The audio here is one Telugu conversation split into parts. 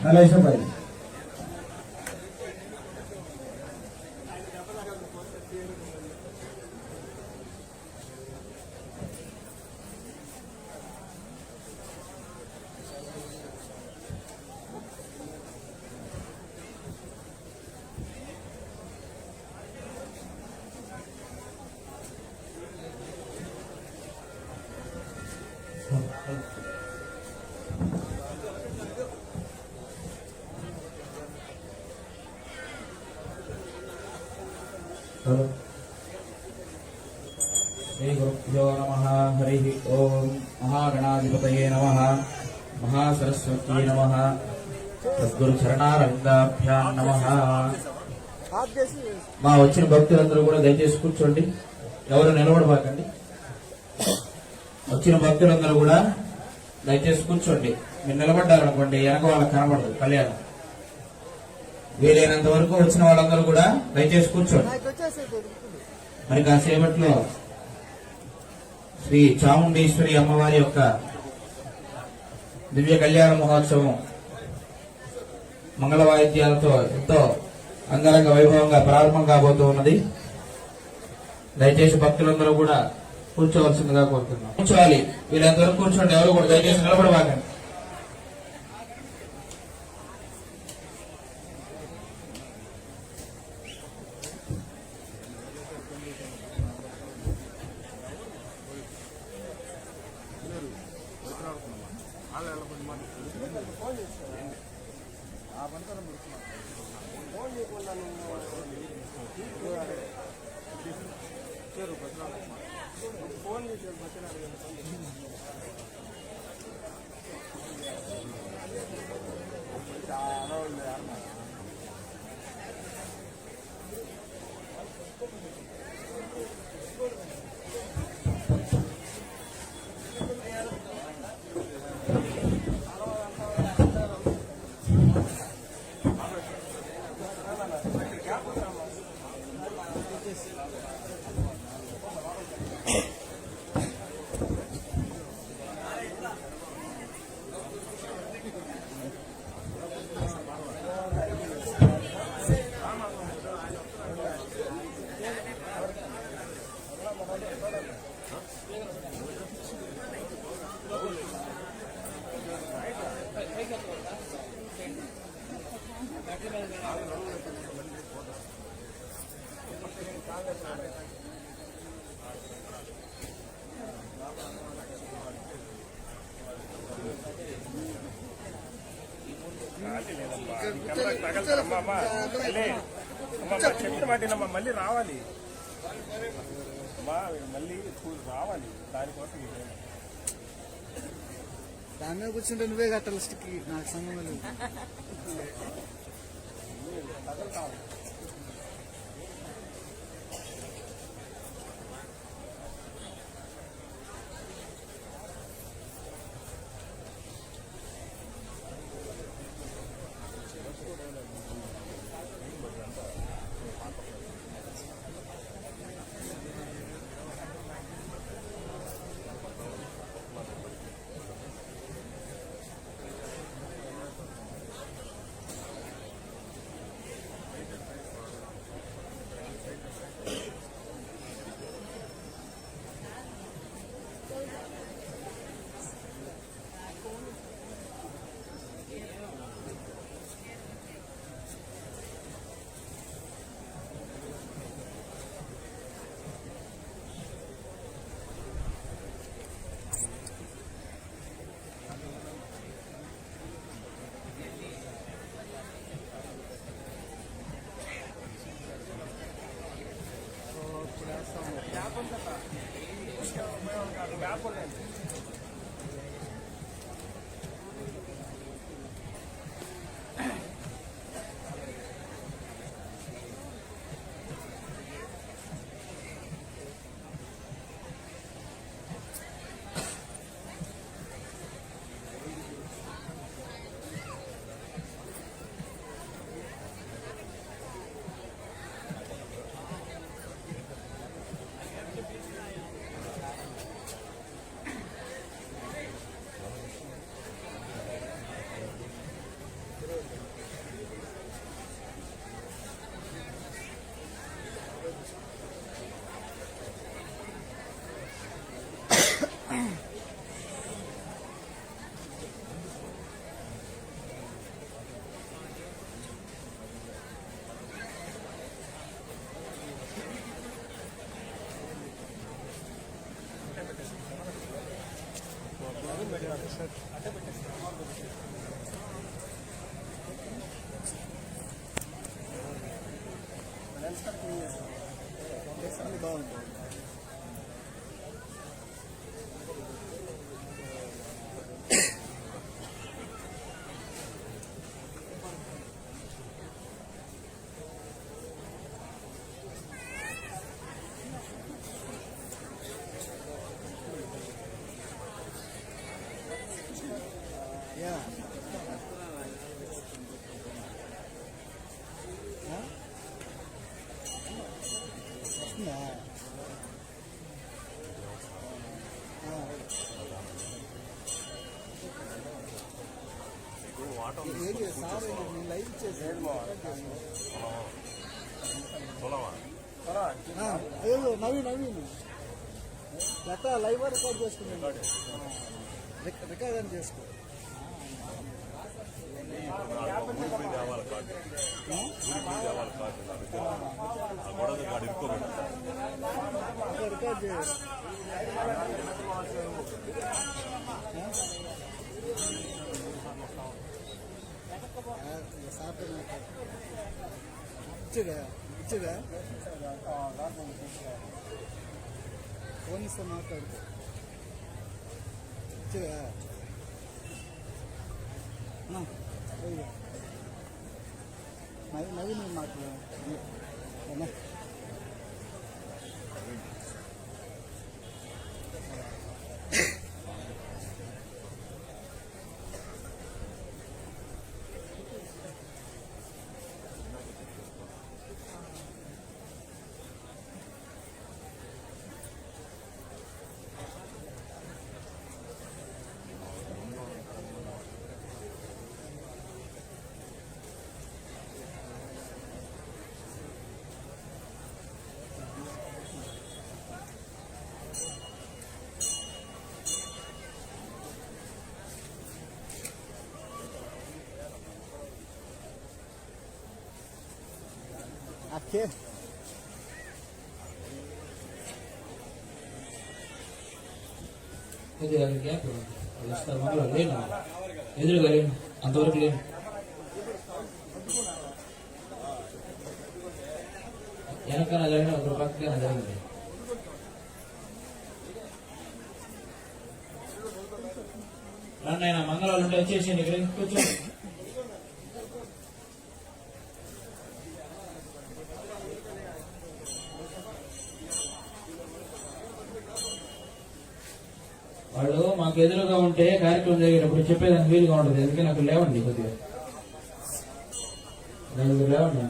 నలేశం భాई श्री गुरुभ्यो नमः। हरि ओम। महागणाधिपतये नमः। महासरस्वती नमः। सद्गुरु चरणारविंदाभ्यां नमः। మా వచ్చిన భక్తులందరూ కూడా దయచేసి కూర్చోండి, ఎవరు నిలబడబాకండి। వచ్చిన భక్తులందరూ కూడా దయచేసి కూర్చోండి। మీరు నిలబడ్డారనుకోండి వెనక వాళ్ళకి కనబడదు కళ్యాణం। వీలైనంత వరకు వచ్చిన వాళ్ళందరూ కూడా దయచేసి కూర్చోండి। మరి కాసేపట్లో శ్రీ చాముండేశ్వరి అమ్మవారి యొక్క దివ్య కళ్యాణ మహోత్సవం మంగళ వాయిద్యాలతో ఎంతో అంగరంగ వైభవంగా ప్రారంభం కాబోతూ ఉన్నది। దయచేసి భక్తులందరూ కూడా కూర్చోవలసిందిగా కోరుతున్నాం। కూర్చోవాలి, వీళ్ళందరూ కూర్చోండి, ఎవరు కూడా దయచేసి నిలబడబాకండి। చెప్పిన వాటినమ్మా మళ్ళీ రావాలి, మళ్ళీ రావాలి, దానికోసం దాని మీద కూర్చుంటే నువ్వే కట్టాలి స్టిక్, నాకు సంబంధం లేదు। బాగుంటుంది. యా వస్తుందా? ఏది సార్ నేను లైవ్ ఇచ్చేసాను. అయ్యో నవీన్ ఎట్లా లైవ్ రికార్డ్ చేసుకున్నాను. రికార్డ్ అని చేసుకో. రికార్డ్ చేయాలి. ఇచ్చిదా ఫోన్ ఇస్తే మాట్లాడుకో. ఇచ్చిదా నవీన్ మాట్లాడు. అక్కే గ్యాప్ లేను, ఎదురుగా లేను, అంతవరకు లేను. వెనకన జరిగిన ఒక పక్కన జరిగింది. రండి ఆయన మంగళవాళ్ళు ఉంటే వచ్చేసి ఇక్కడ కూర్చో. వాళ్ళు మాకు ఎదురుగా ఉంటే కార్యక్రమం జరిగేటప్పుడు చెప్పేదానికి వీలుగా ఉంటుంది. ఎందుకంటే నాకు లేవండి కొద్దిగా లేవండి.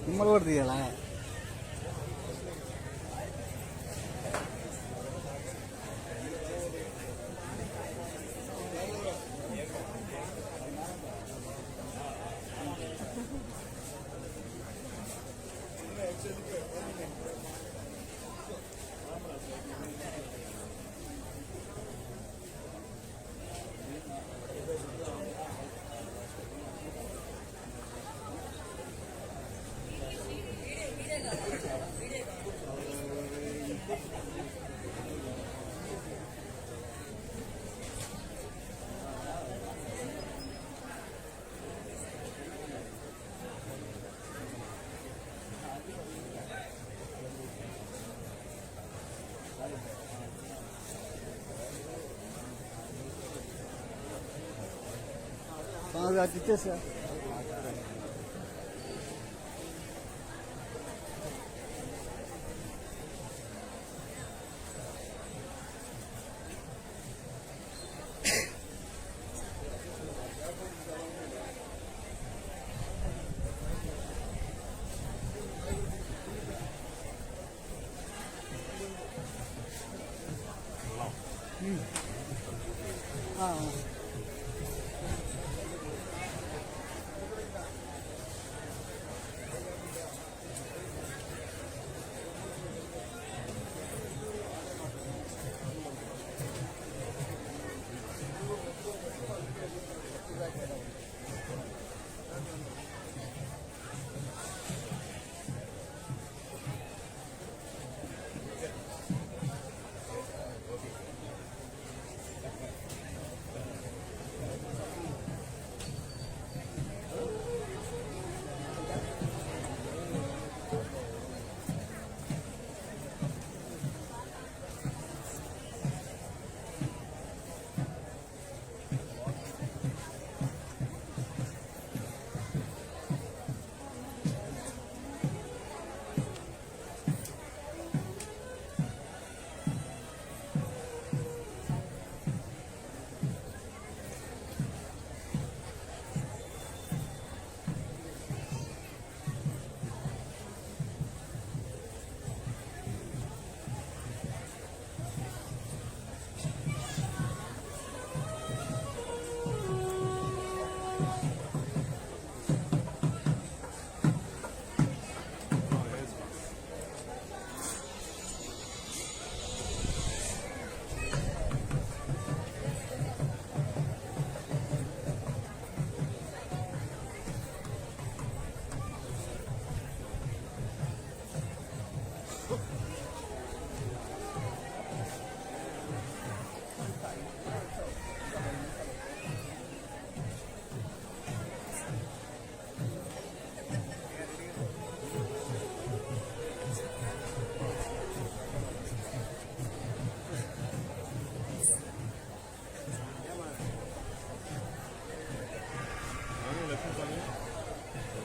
మిమ్మల్ని కూడా తీయాలా? అది ఇచ్చేసా.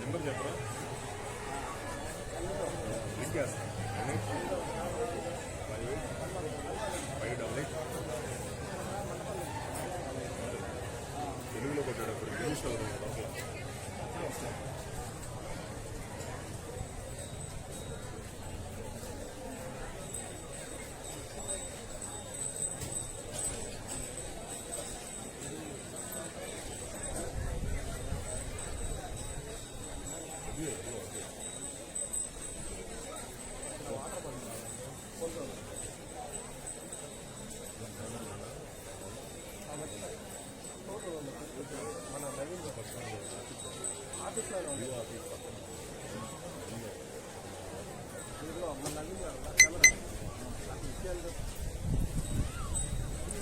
నెంబర్ చెప్పరా? తెలుగులో కొట్టాడప్పుడు ఇంగ్లీష్లో లోపల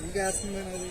ఇంకా వేస్తుంది అది.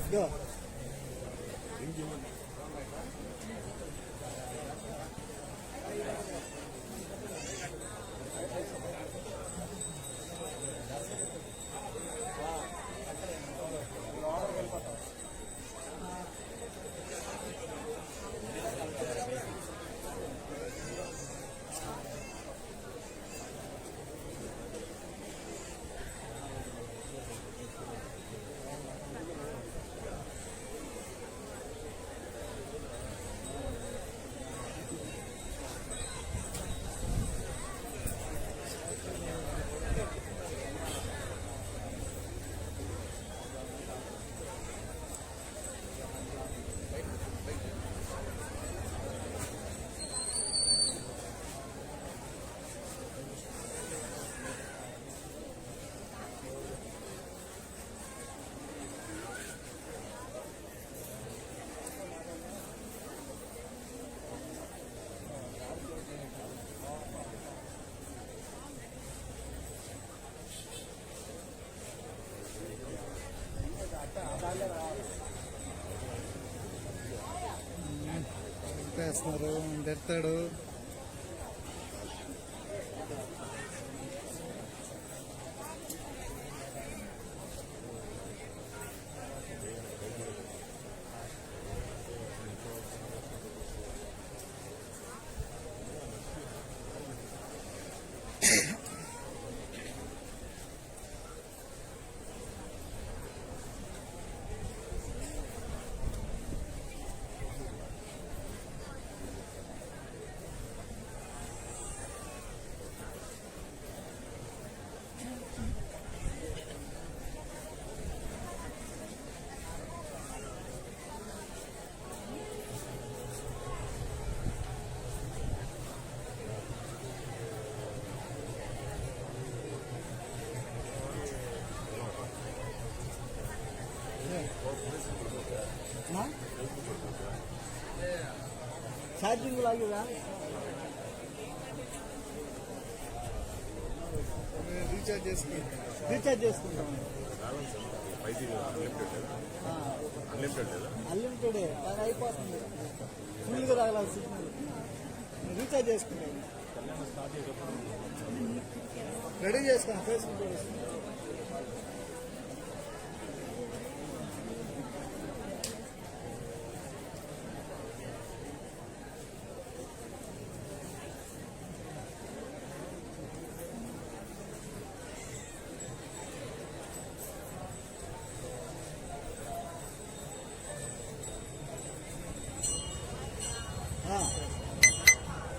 ఇదో చేస్తున్నారు తిడతాడు. ఛార్జింగ్ లాగేదా? రీఛార్జ్ చేసుకుంటాం. అన్లిమిటెడే బాగా అయిపోతుంది. ఫుల్గా తగలాలి సిగ్నల్. రీఛార్జ్ చేసుకుంటాం. రెడీ చేసుకున్నాం. ఫేస్బుక్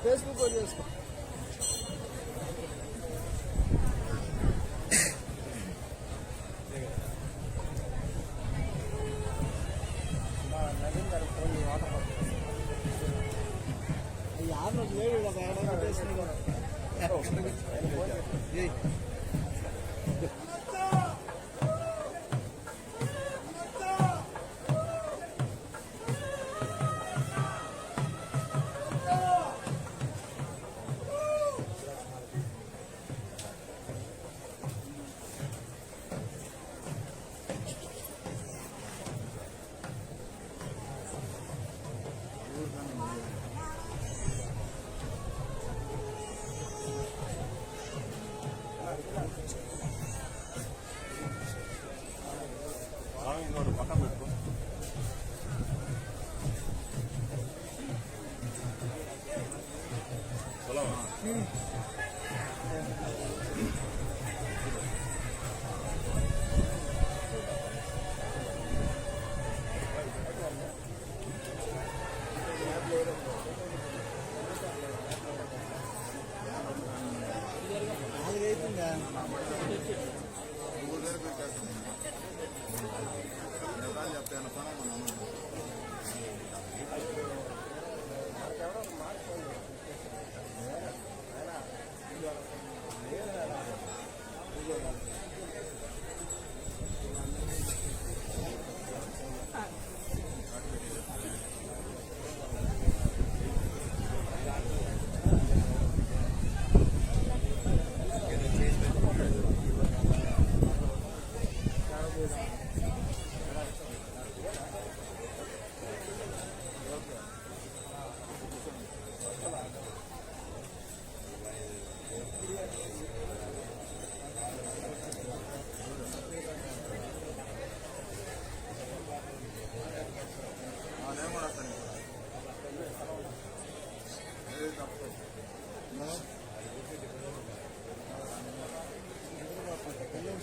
ఫేస్బుక్ కూడా చేసుకో. యాభై లేడు పక్కన పెట్టుకో. నాలుగైతుందా?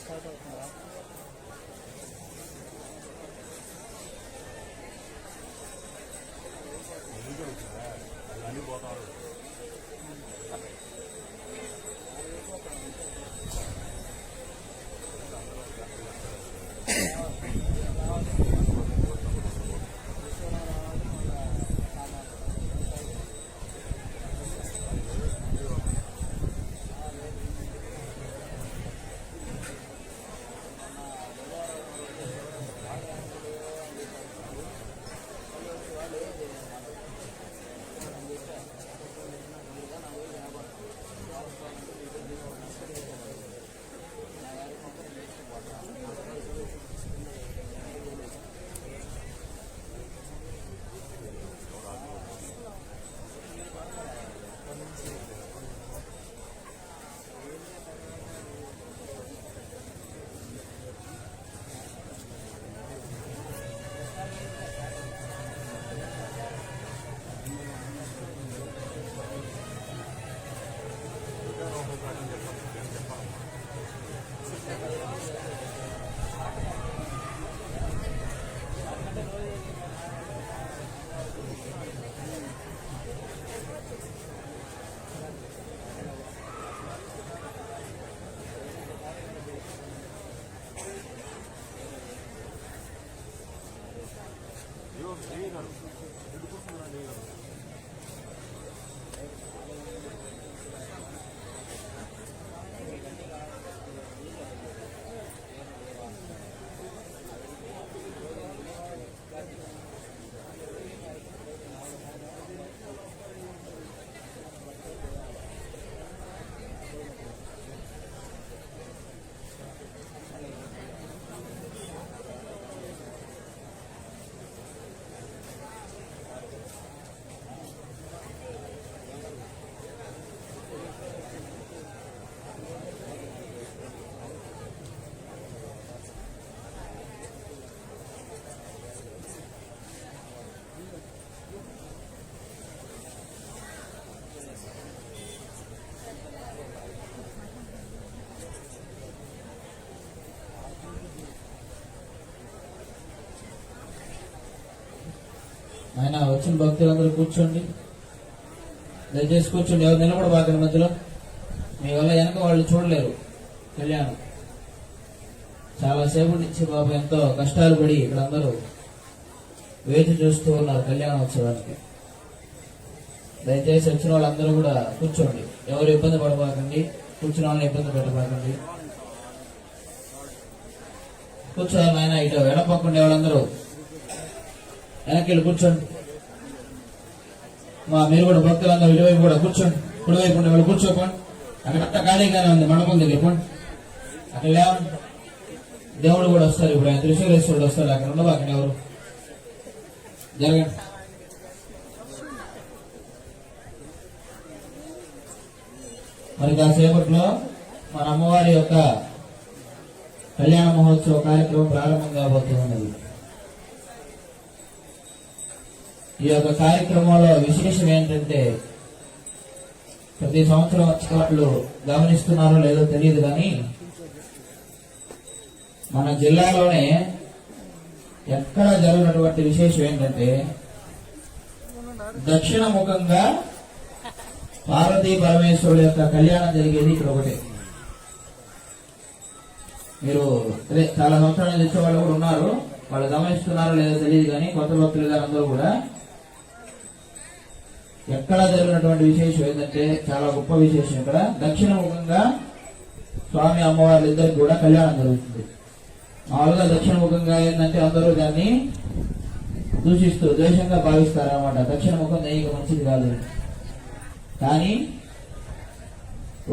స్టార్ట్ అవుతుందా? అన్ని పోతారు. ఆయన వచ్చిన భక్తులందరూ కూర్చోండి, దయచేసి కూర్చోండి. ఎవరు నిలబడబాకండి మధ్యలో, మీ వల్ల వెనక వాళ్ళు చూడలేరు కళ్యాణం. చాలా సేపు నుంచి బాబు ఎంతో కష్టాలు పడి ఇక్కడ అందరూ వేచి చూస్తూ ఉన్నారు కళ్యాణోత్సవానికి. దయచేసి వచ్చిన వాళ్ళందరూ కూడా కూర్చోండి, ఎవరు ఇబ్బంది పడబాకండి, కూర్చున్న వాళ్ళని ఇబ్బంది పెట్టబాకండి. కూర్చోవాలి ఆయన. ఇటు వెనపక్కండి వాళ్ళందరూ వెనక్కి వెళ్ళి కూర్చోండి. మీరు కూడా భక్తులందరూ ఇటువైపు కూడా కూర్చోండి, కుడివైపు ఉండే వాళ్ళు కూర్చోకండి. అక్కడంతా ఖాళీగానే ఉంది, మండపం దగ్గర పోండి. అక్కడ లేవండి, దేవుడు కూడా వస్తారు. ఇప్పుడు ఆయన త్రిశూలేశ్వరుడు వస్తారు, అక్కడ ఉండబాకండి ఎవరు. జరగండి. మరి కాసేపట్లో మన అమ్మవారి యొక్క కళ్యాణ మహోత్సవ కార్యక్రమం ప్రారంభం కాబోతున్నది. ఈ యొక్క కార్యక్రమంలో విశేషం ఏంటంటే, ప్రతి సంవత్సరం వాళ్ళు గమనిస్తున్నారో లేదో తెలియదు కానీ మన జిల్లాలోనే ఎక్కడ జరిగినటువంటి విశేషం ఏంటంటే, దక్షిణ ముఖంగా పార్వతీ పరమేశ్వరుడు యొక్క కళ్యాణం జరిగేది ఇక్కడ ఒకటే. మీరు చాలా సంవత్సరాలు తెచ్చే వాళ్ళు కూడా ఉన్నారు, వాళ్ళు గమనిస్తున్నారో లేదో తెలియదు కానీ కొత్త భక్తులు గారు అందరూ కూడా ఎక్కడ జరిగినటువంటి విశేషం ఏంటంటే చాలా గొప్ప విశేషం. ఇక్కడ దక్షిణ ముఖంగా స్వామి అమ్మవార్లు ఇద్దరికి కూడా కళ్యాణం జరుగుతుంది. మామూలుగా దక్షిణ ముఖంగా ఏంటంటే అందరూ దాన్ని దూషిస్తూ ద్వేషంగా భావిస్తారన్నమాట. దక్షిణ ముఖం దైవిక మంచిది కాదు. కానీ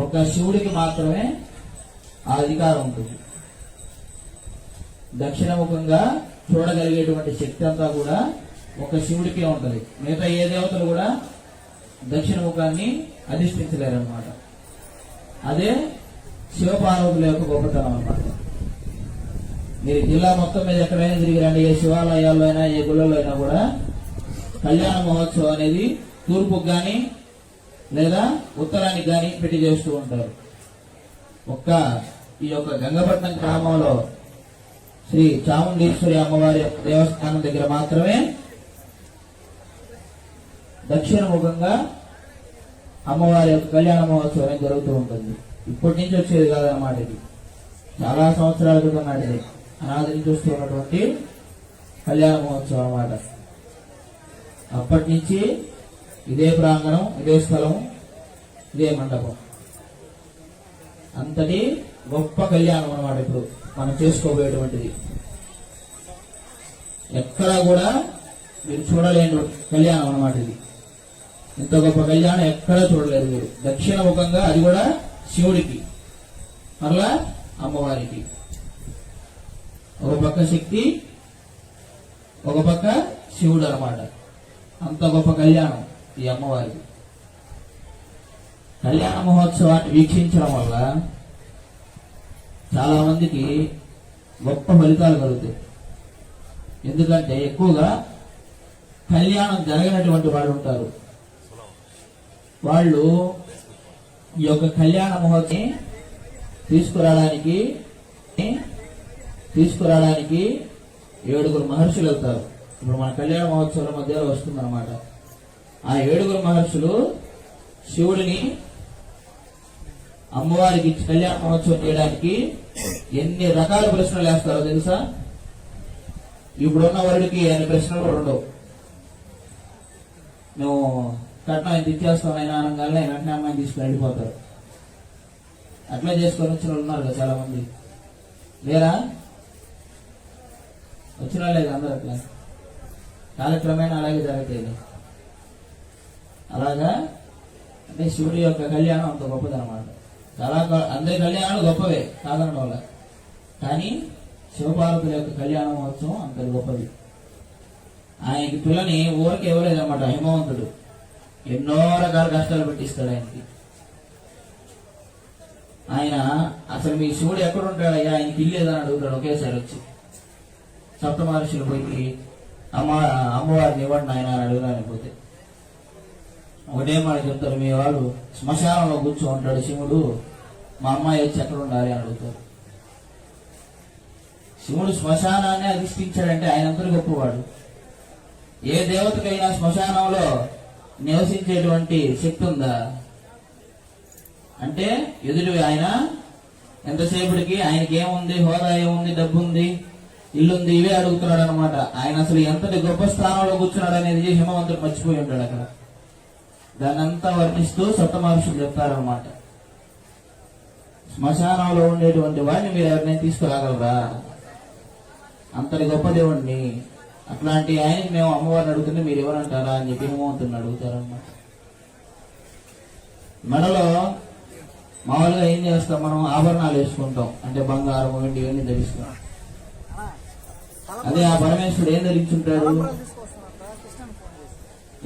ఒక శివుడికి మాత్రమే ఆ అధికారం ఉంటుంది. దక్షిణ ముఖంగా చూడగలిగేటువంటి శక్తి అంతా కూడా ఒక శివుడికే ఉంటుంది. మిగతా ఏ దేవతలు కూడా దక్షిణ ముఖాన్ని అధిష్ఠించలేరన్నమాట. అదే శివపార్వతుల యొక్క గొప్పతనం అన్నమాట. మీరు జిల్లా మొత్తం మీద ఎక్కడైనా తిరిగి రండి, ఏ శివాలయాల్లో అయినా ఏ గుళ్ళలో అయినా కూడా కళ్యాణ మహోత్సవం అనేది తూర్పుకు కానీ లేదా ఉత్తరానికి కానీ పెట్టి చేస్తూ ఉంటారు. ఈ యొక్క గంగపట్నం గ్రామంలో శ్రీ చాముండేశ్వరి అమ్మవారి దేవస్థానం దగ్గర మాత్రమే దక్షిణ ముఖంగా అమ్మవారి యొక్క కళ్యాణ మహోత్సవం జరుగుతూ ఉంటుంది. ఇప్పటి నుంచి వచ్చేది కాదన్నమాట. ఇది చాలా సంవత్సరాల క్రితం నాటిది, అనాది నుంచి వస్తున్నటువంటి కళ్యాణ మహోత్సవం అన్నమాట. అప్పటి నుంచి ఇదే ప్రాంగణం, ఇదే స్థలం, ఇదే మండపం. అంతటి గొప్ప కళ్యాణం అన్నమాట ఇప్పుడు మనం చేసుకోబోయేటువంటిది. ఎక్కడా కూడా మీరు చూడలేని కళ్యాణం అన్నమాట ఇది. ఇంత గొప్ప కళ్యాణం ఎక్కడా చూడలేదు మీరు. దక్షిణ ముఖంగా, అది కూడా శివుడికి, మరలా అమ్మవారికి. ఒక పక్క శక్తి, ఒక పక్క శివుడు అన్నమాట. అంత గొప్ప కళ్యాణం ఈ అమ్మవారికి. కళ్యాణ మహోత్సవాన్ని వీక్షించడం వల్ల చాలా మందికి గొప్ప ఫలితాలు కలుగుతాయి. ఎందుకంటే ఎక్కువగా కళ్యాణం జరగనటువంటి వాళ్ళు ఉంటారు. వాళ్ళు ఈ యొక్క కళ్యాణ మహోత్సవం తీసుకురావడానికి 7 మహర్షులు వెళ్తారు. ఇప్పుడు మన కళ్యాణ మహోత్సవం మధ్యలో వస్తుందన్నమాట. ఆ 7 మహర్షులు శివుడిని అమ్మవారికి కళ్యాణ మహోత్సవం చేయడానికి ఎన్ని రకాల ప్రశ్నలు వేస్తారో తెలుసా? ఇప్పుడున్న వరుడికి ఆయన ప్రశ్నలు కూడా ఉండవు. మేము కట్నం ఆయన ఇచ్చేస్తాం ఆయన అనగానే వెంటనే అమ్మాయిని తీసుకుని వెళ్ళిపోతారు. అట్లా చేసుకొని వచ్చిన వాళ్ళు ఉన్నారు కదా చాలా మంది, లేరా? వచ్చిన లేదు అందరూ అట్లా కాలక్రమేణా అలాగే జరుగుతాయి. అలాగా అంటే శివుడి యొక్క కళ్యాణం అంత గొప్పదనమాట. చాలా అందరి కళ్యాణాలు గొప్పవే కాదనడం వల్ల, కానీ శివపార్వతుల యొక్క కళ్యాణ మహోత్సవం అంత గొప్పది. ఆయనకి పిల్లని ఊరికి ఇవ్వలేదన్నమాట. హిమవంతుడు ఎన్నో రకాల కష్టాలు పెట్టిస్తాడు ఆయనకి. ఆయన అసలు మీ శివుడు ఎక్కడ ఉంటాడయ్యా, ఆయనకి ఇల్లు ఏదని అడుగుతాడు ఒకేసారి వచ్చి. సప్త మహర్షులు పోయి అమ్మవారిని ఇవ్వండి ఆయన అని అడుగుతాను. పోతే ఒకటే మాట చెప్తారు, మీ వాడు శ్మశానంలో కూర్చో ఉంటాడు శివుడు, మా అమ్మాయి వచ్చి ఎక్కడ ఉండాలి అని అడుగుతారు. శివుడు శ్మశానాన్ని అధిష్ఠించాడంటే ఆయన అంతటి గొప్పవాడు. ఏ దేవతకైనా శ్మశానంలో నివసించేటువంటి శక్తి ఉందా అంటే ఎదుటి ఆయన ఎంతసేపటికి ఆయనకి ఏముంది, హోదా ఏముంది, డబ్బు ఉంది, ఇల్లుంది, ఇవే అడుగుతున్నాడు అనమాట. ఆయన అసలు ఎంతటి గొప్ప స్థానంలో కూర్చున్నాడు అనేది హిమవంతుడు మర్చిపోయి ఉంటాడు అక్కడ. దాన్నంతా వర్ణిస్తూ సప్త మహర్షులు చెప్తారనమాట. శ్మశానంలో ఉండేటువంటి వాడిని మీరు ఎవరినైనా తీసుకురాగలరా, అంతటి గొప్ప దేవుడిని. అట్లాంటి ఆయనకి మేము అమ్మవారిని అడుగుతుంటే మీరు ఎవరంటారా అని చెప్పి హిమవంతుడిని అడుగుతారన్నమాట. మెడలో మామూలుగా ఏం చేస్తాం మనం, ఆభరణాలు వేసుకుంటాం, అంటే బంగారం వెండి ఇవన్నీ ధరిస్తాం. అదే ఆ పరమేశ్వరుడు ఏం ధరించుంటాడు,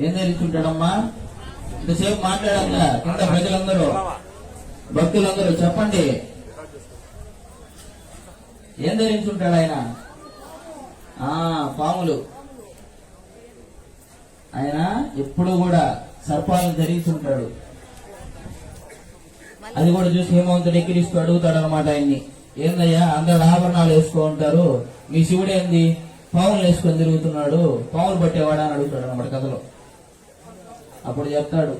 ఏం ధరించుంటాడమ్మా? ఇంతసేపు మాట్లాడాక కింద ప్రజలందరూ భక్తులందరూ చెప్పండి, ఏం ధరించుంటాడు ఆయన? పాములు. ఆయన ఎప్పుడు కూడా సర్పాలను ధరించుంటాడు. అది కూడా చూసి హేమవంతుడు ఎక్కిరిస్తూ అడుగుతాడు అనమాట ఆయన్ని, ఏందయ్యా అందరు ఆభరణాలు వేసుకో ఉంటారు, మీ శివుడు ఏంది పాములు వేసుకొని తిరుగుతున్నాడు, పాములు పట్టేవాడా అని అడుగుతాడు అనమాట కథలో. అప్పుడు చెప్తాడు,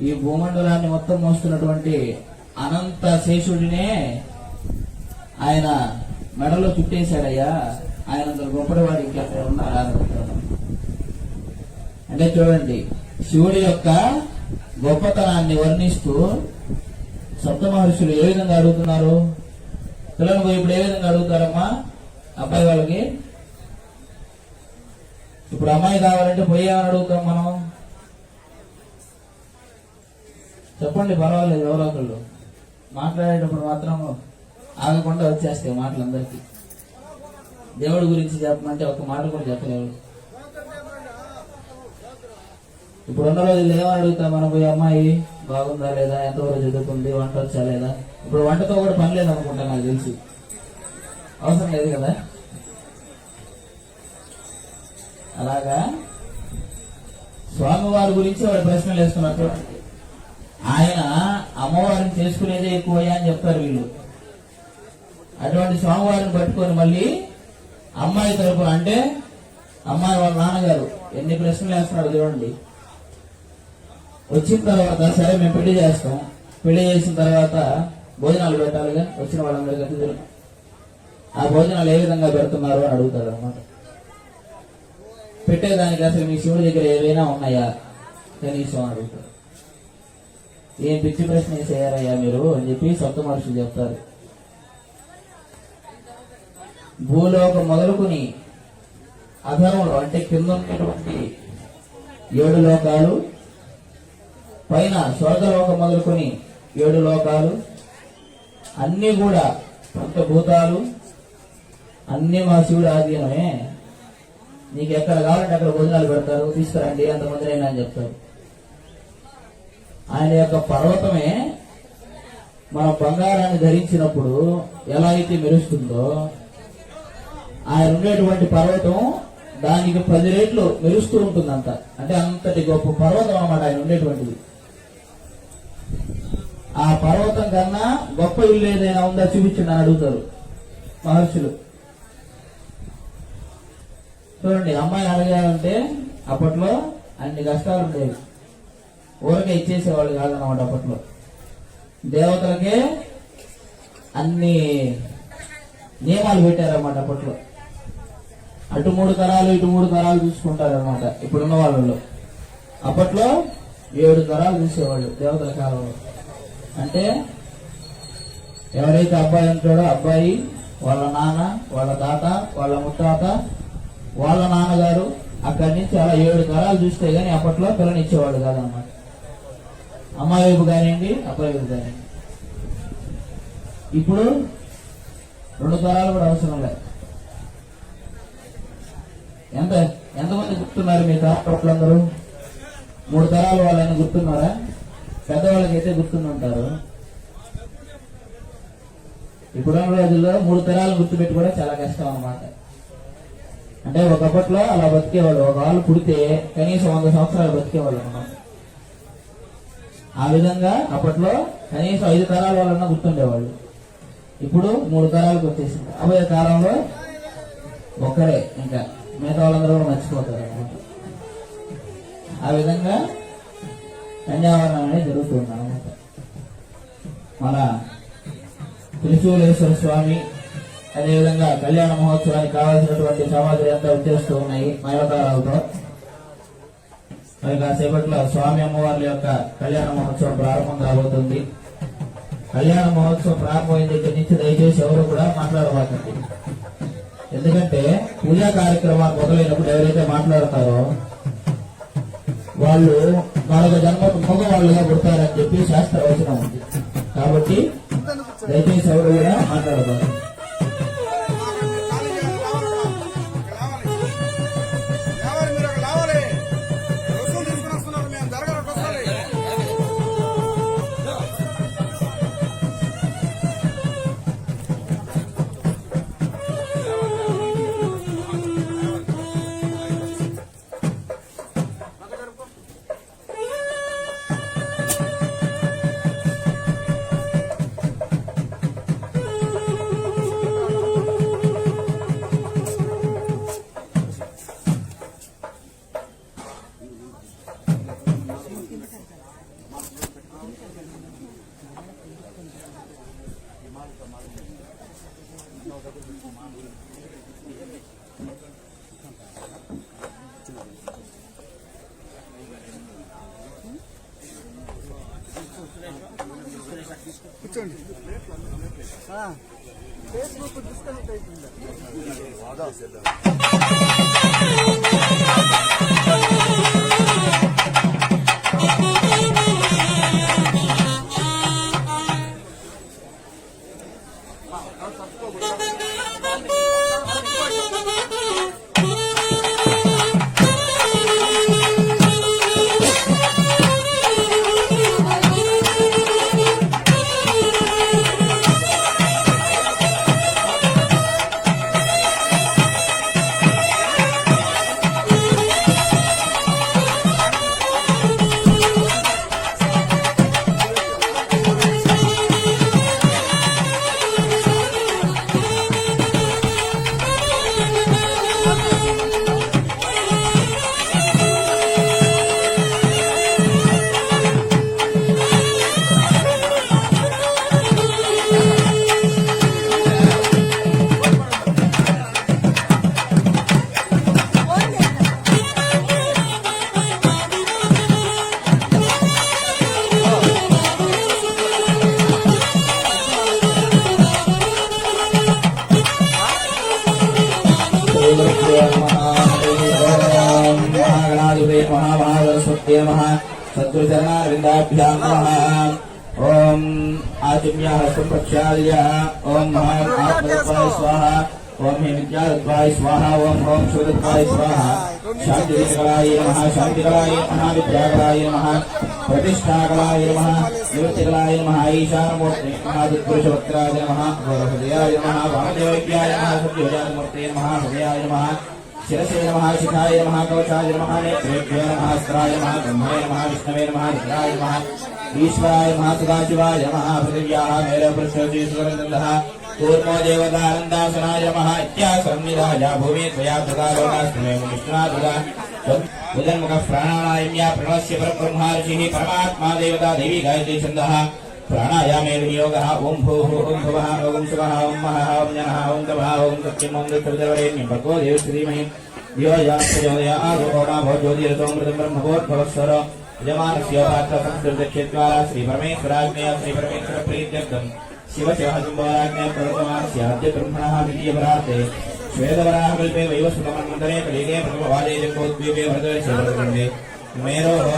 ఈ భూమండలాన్ని మొత్తం మోస్తున్నటువంటి అనంత శేషుడినే ఆయన మెడలో చుట్టేశాడయ్యా, ఆయన అంత గొప్పటి వాడు ఇంకెక్కడ ఉన్నారా అని అడుగుతాడు. అంటే చూడండి, శివుడి యొక్క గొప్పతనాన్ని వర్ణిస్తూ సప్త మహర్షులు ఏ విధంగా అడుగుతున్నారు. పిల్లలు పోయి ఇప్పుడు ఏ విధంగా అడుగుతారమ్మా అబ్బాయి వాళ్ళకి? ఇప్పుడు అమ్మాయి కావాలంటే పోయి ఏమని అడుగుతాం మనం? చెప్పండి, పర్వాలేదు, ఎవరో ఒకళ్ళు మాట్లాడేటప్పుడు మాత్రం ఆగకుండా వచ్చేస్తాయి మాటలందరికీ. దేవుడి గురించి చెప్పమంటే ఒక మాట కూడా చెప్పలేవు. ఇప్పుడు ఉన్న రోజులు ఏమని అడుగుతాం మనం పోయి, అమ్మాయి బాగుందా లేదా, ఎంతవరకు చదువుకుంది, వంట వచ్చా లేదా? ఇప్పుడు వంటతో కూడా పని లేదు అనుకుంటా, నాకు తెలిసి అవసరం లేదు కదా. అలాగా స్వామివారి గురించి వాడు ప్రశ్నలు వేస్తున్నట్టు, ఆయన అమ్మవారిని చేసుకునేదే ఎక్కువ అని చెప్తారు వీళ్ళు. అటువంటి స్వామివారిని పట్టుకొని మళ్ళీ అమ్మాయి తరపున, అంటే అమ్మాయి వాళ్ళ నాన్నగారు ఎన్ని ప్రశ్నలు వేస్తున్నాడు చూడండి. వచ్చిన తర్వాత సరే మేము పెళ్లి చేస్తాం, పెళ్లి చేసిన తర్వాత భోజనాలు పెట్టాలిగా వచ్చిన వాళ్ళందరికీ, ఆ భోజనాలు ఏ విధంగా పెడుతున్నారు అని అడుగుతాడు అనమాట. పెట్టేదానికి అసలు మీ శివుడి దగ్గర ఏవైనా ఉన్నాయా కనీసం అడుగుతారు. ఏం పిచ్చి ప్రశ్న వేసేయారయ్యా మీరు అని చెప్పి సప్త మహర్షులు చెప్తారు. భూలోకం మొదలుకొని అధర్ములు అంటే కింద ఉన్నటువంటి 7 లోకాలు, పైన స్వర్గలోకం మొదలుకొని 7 లోకాలు, అన్ని కూడా పంచభూతాలు అన్ని మా శివుడు ఆధీనమే. నీకు ఎక్కడ కావాలంటే అక్కడ భోజనాలు పెడతారు, తీసుకురండి ఎంతమంది అయినా అని చెప్తారు. ఆయన యొక్క పర్వతమే మన బంగారాన్ని ధరించినప్పుడు ఎలా అయితే మెరుస్తుందో, ఆయన ఉండేటువంటి పర్వతం దానికి 10 రెట్లు మెరుస్తూ ఉంటుందంట. అంటే అంతటి గొప్ప పర్వతం అన్నమాట ఆయన ఉండేటువంటిది. ఆ పర్వతం కన్నా గొప్ప ఇల్లు ఏదైనా ఉందా చూపించండి అని అడుగుతారు మహర్షులు. చూడండి, అమ్మాయి అడగాలంటే అప్పట్లో అన్ని కష్టాలు ఉండేవి, ఊరికే ఇచ్చేసేవాళ్ళు కాదన్నమాట. అప్పట్లో దేవతలకే అన్ని నియమాలు పెట్టారన్నమాట. అప్పట్లో అటు 3 తరాలు ఇటు 3 తరాలు చూసుకుంటారు అనమాట ఇప్పుడున్న వాళ్ళలో. అప్పట్లో 7 తరాలు చూసేవాళ్ళు దేవతల కాలంలో. అంటే ఎవరైతే అబ్బాయి ఉంటాడో అబ్బాయి, వాళ్ళ నాన్న, వాళ్ళ తాత, వాళ్ళ ముత్తాత, వాళ్ళ నాన్నగారు, అక్కడి నుంచి అలా 7 తరాలు చూస్తే గానీ అప్పట్లో పిల్లనిచ్చేవాళ్ళు కాదనమాట. అమ్మాయి వైపు కానివ్వండి, అబ్బాయి వైపు కానివ్వండి. ఇప్పుడు 2 తరాలు కూడా అవసరం లేదు. ఎంతమంది గుర్తున్నారు మీ తరాలందరూ? 3 తరాలు వాళ్ళని గుర్తున్నారా? పెద్దవాళ్ళకి అయితే గుర్తుంటారు. ఇప్పుడున్న రోజుల్లో 3 తరాలు గుర్తుపెట్టుకోవడం చాలా కష్టం అన్నమాట. అంటే ఒకప్పట్లో అలా బతికేవాళ్ళు. ఒక వాళ్ళు పుడితే కనీసం 100 సంవత్సరాలు బతికేవాళ్ళు అన్నమాట. ఆ విధంగా అప్పట్లో కనీసం 5 తరాల వాళ్ళన్నా గుర్తుండేవాళ్ళు. ఇప్పుడు 3 తరాలకు వచ్చేసింది. రాబోయే కాలంలో ఒక్కరే, ఇంకా మిగతా వాళ్ళందరూ కూడా మర్చిపోతారు అన్నమాట. ఆ విధంగా కన్యావరణం అనేది జరుగుతుంది అన్నమాట. మన త్రిశూలేశ్వర స్వామి అదేవిధంగా కళ్యాణ మహోత్సవానికి కావాల్సినటువంటి సామాగ్రి అంతా వచ్చేస్తూ ఉన్నాయి మేళతాళాలతో. మరి కాసేపట్లో స్వామి అమ్మవార్ల యొక్క కళ్యాణ మహోత్సవం ప్రారంభం కాబోతుంది. కళ్యాణ మహోత్సవం ప్రారంభమైన దగ్గర నుంచి దయచేసి ఎవరు కూడా మాట్లాడబాకండి. ఎందుకంటే పూజా కార్యక్రమాలు మొదలైనప్పుడు ఎవరైతే మాట్లాడతారో వాళ్ళు మరొక జన్మకు మగవాళ్ళుగా పుడతారని చెప్పి శాస్త్రవచనం ఉంది. కాబట్టి దయచేసి ఎవరు కూడా మాట్లాడతారు. కూర్చోండి. ఫేస్బుక్ డిస్కనెక్ట్ అవుతుంది. सद्गुरुचरणारविन्दाभ्यां नमः। ओम आचम्य हस्तं प्रक्षाल्य ओम महात्मत्वाय स्वाहा ओम हेमित्यात्वाय स्वाहा ओम ओम शुद्धत्वाय स्वाहा। शांतिकलाय नमः शांतिकलाय नमः विद्याकलाय नमः प्रतिष्ठाकलाय नमः निवृत्तिकलाय नमः ईशानमूर्ते नमः दुर्पुरुषवक्त्राय नमः गौरहृदयाय नमः वामदेवज्ञाय नमः सत्यजातमूर्ते नमः हृदयाय नमः शिरसे नमः शिखाय नमः कवचाय नमः नेत्रेभ्यो नमः अस्त्राय नमः ब्रह्मणे नमः विष्णवे नमः रुद्राय नमः ईश्वराय नमः सदाशिवाय नमः पृथिव्याः मेरपृष्ठेश्वरन्दः कूर्मो देवतानन्दासनाय नमः इत्यासंनिधाय भूमि त्वया प्रदारोणास्त्वमेव विष्णुनाथदा उदन्मुखः प्राणानायम्या प्रणवस्य परब्रह्मा ऋषिः परमात्मा देवता देवी गायत्री छन्दः प्राणायामे विनियोगः ओम भूः ओम भुवः ओम सुवः ओम महः ओम जनः ओम तपः ओम सत्यम् ओम दत्तवरेण्यं भर्गो देवस्य धीमहि धियो यो न प्रचोदयात् ओम भो ज्योतिरसोमृतं ब्रह्मभूर्भुवस्सर यजमानस्य पात्रसंस्कृतक्षेत्वारा श्री परमेश्वराज्ञया श्री परमेश्वर प्रीत्यर्थं शिवशिवहजम्बोराज्ञया प्रवर्तमानस्य अद्य ब्रह्मणः द्वितीयपरार्थे श्वेतवराहकल्पे वैवस्वतमन्वन्तरे कलिगे प्रथमवादे जम्बोद्वीपे भरतवर्षे भरतखण्डे मेरोः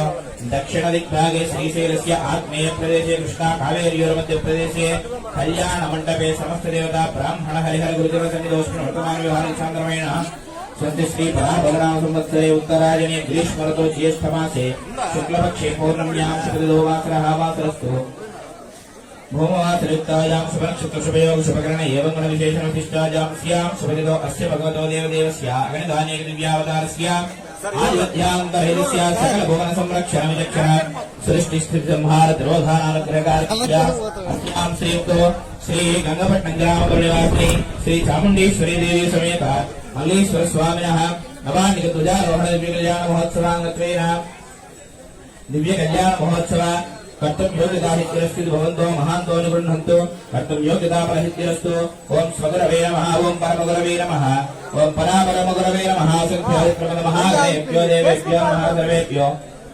दक्षिणदिग्भागे श्रीशैलस्य आग्नेयप्रदेशे कृष्णा कावेर्योर्मध्यप्रदेशे कल्याणमण्डपे समस्तदेवता ब्राह्मण हरिहर गुरुजनसन्निधोष्णवर्तमानव्यवहारिकसान्द्रमेण सन्ति श्री पराभवनाम संवत्सरे उत्तरायणे ग्रीष्मऋतौ ज्येष्ठमासे शुक्लपक्षे पौर्णम्यां शुभदिनोवासरः वासरस्तु भूमवासरुक्तायां शुभनक्षत्रशुभयोग शुभकरणे एवं गुणविशेषणविशिष्टायां स्यां शुभदिनो अस्य भगवतो देवदेवस्य अगणितानेक दिव्यावतारस्य आद्यान्तरहितस्य सकलभुवन संरक्षण विचक्षण सृष्टिस्थितिसंहार तिरोधानानुग्रहकारस्य अस्यां श्रीयुक्तो श्री गंगपट्टनं ग्रामपरिवासिनी श्री चामुण्डेश्वरी देवी समेत मल्लेश्वर स्वामिनः नवान्निक ध्वजारोहण दिव्यकल्याण महोत्सवाङ्गत्वेन दिव्यकल्याण महोत्सव कर्तव्य योग्यताहित्यरस्तु भवन्तो महान्तो निगृह्णन्तु कर्तव्य योग्यतापरहित्यरस्तु ओम स्वगुरवे नमः ओम परमगुरवे नमः ओम परापरमगुरवे नमः महागणेभ्यो देवेभ्यो नमः सर्वेभ्यो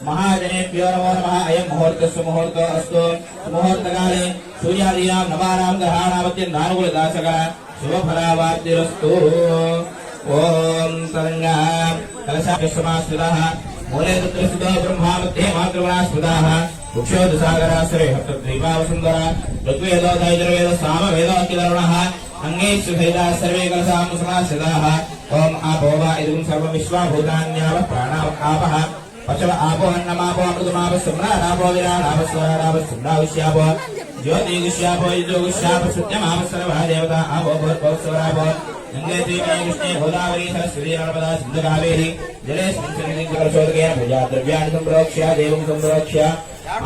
महाजनेभ्यो नमो नमः अयं मुहूर्तस्य मुहूर्तो अस्तु मुहूर्तकाले सूर्यादीनां नवानां ग्रहाणामत्यन्तानुकूलदासकः शुभफलावाप्तिरस्तु ओम तरंगा कलशास्त्रमास्थितः मूले तत्रस्थितो ब्रह्मा मध्ये मातृगुणास्पदाः वृक्षोदसागराश्रये हप्तद्वीपावसुन्दरा ऋग्वेदो दैर्वेदो सामवेदो अखिलरुणः अंगेषु सहिताः सर्वे कलशां समाश्रिताः ओम आपो वा इदं सर्वं विश्वाभूतान्यावः प्राणाव आपः पचव आपो अन्नमापो अमृतमापो सम्राणापो विराणापो स्वराणापो सम्राविष्यापो ज्योतिगुष्यापो युजोगुष्यापो सत्यमापो सर्वः देवता आपो भूर्भुवस्वरापो गंगे त्रिवेणी कृष्णे गोदावरी सरस्वती नर्मदा सिंधु कावेरी जलेस्मिन् जलशोधकेन पूजा द्रव्याणि संप्रोक्ष्य देवं संप्रोक्ष्य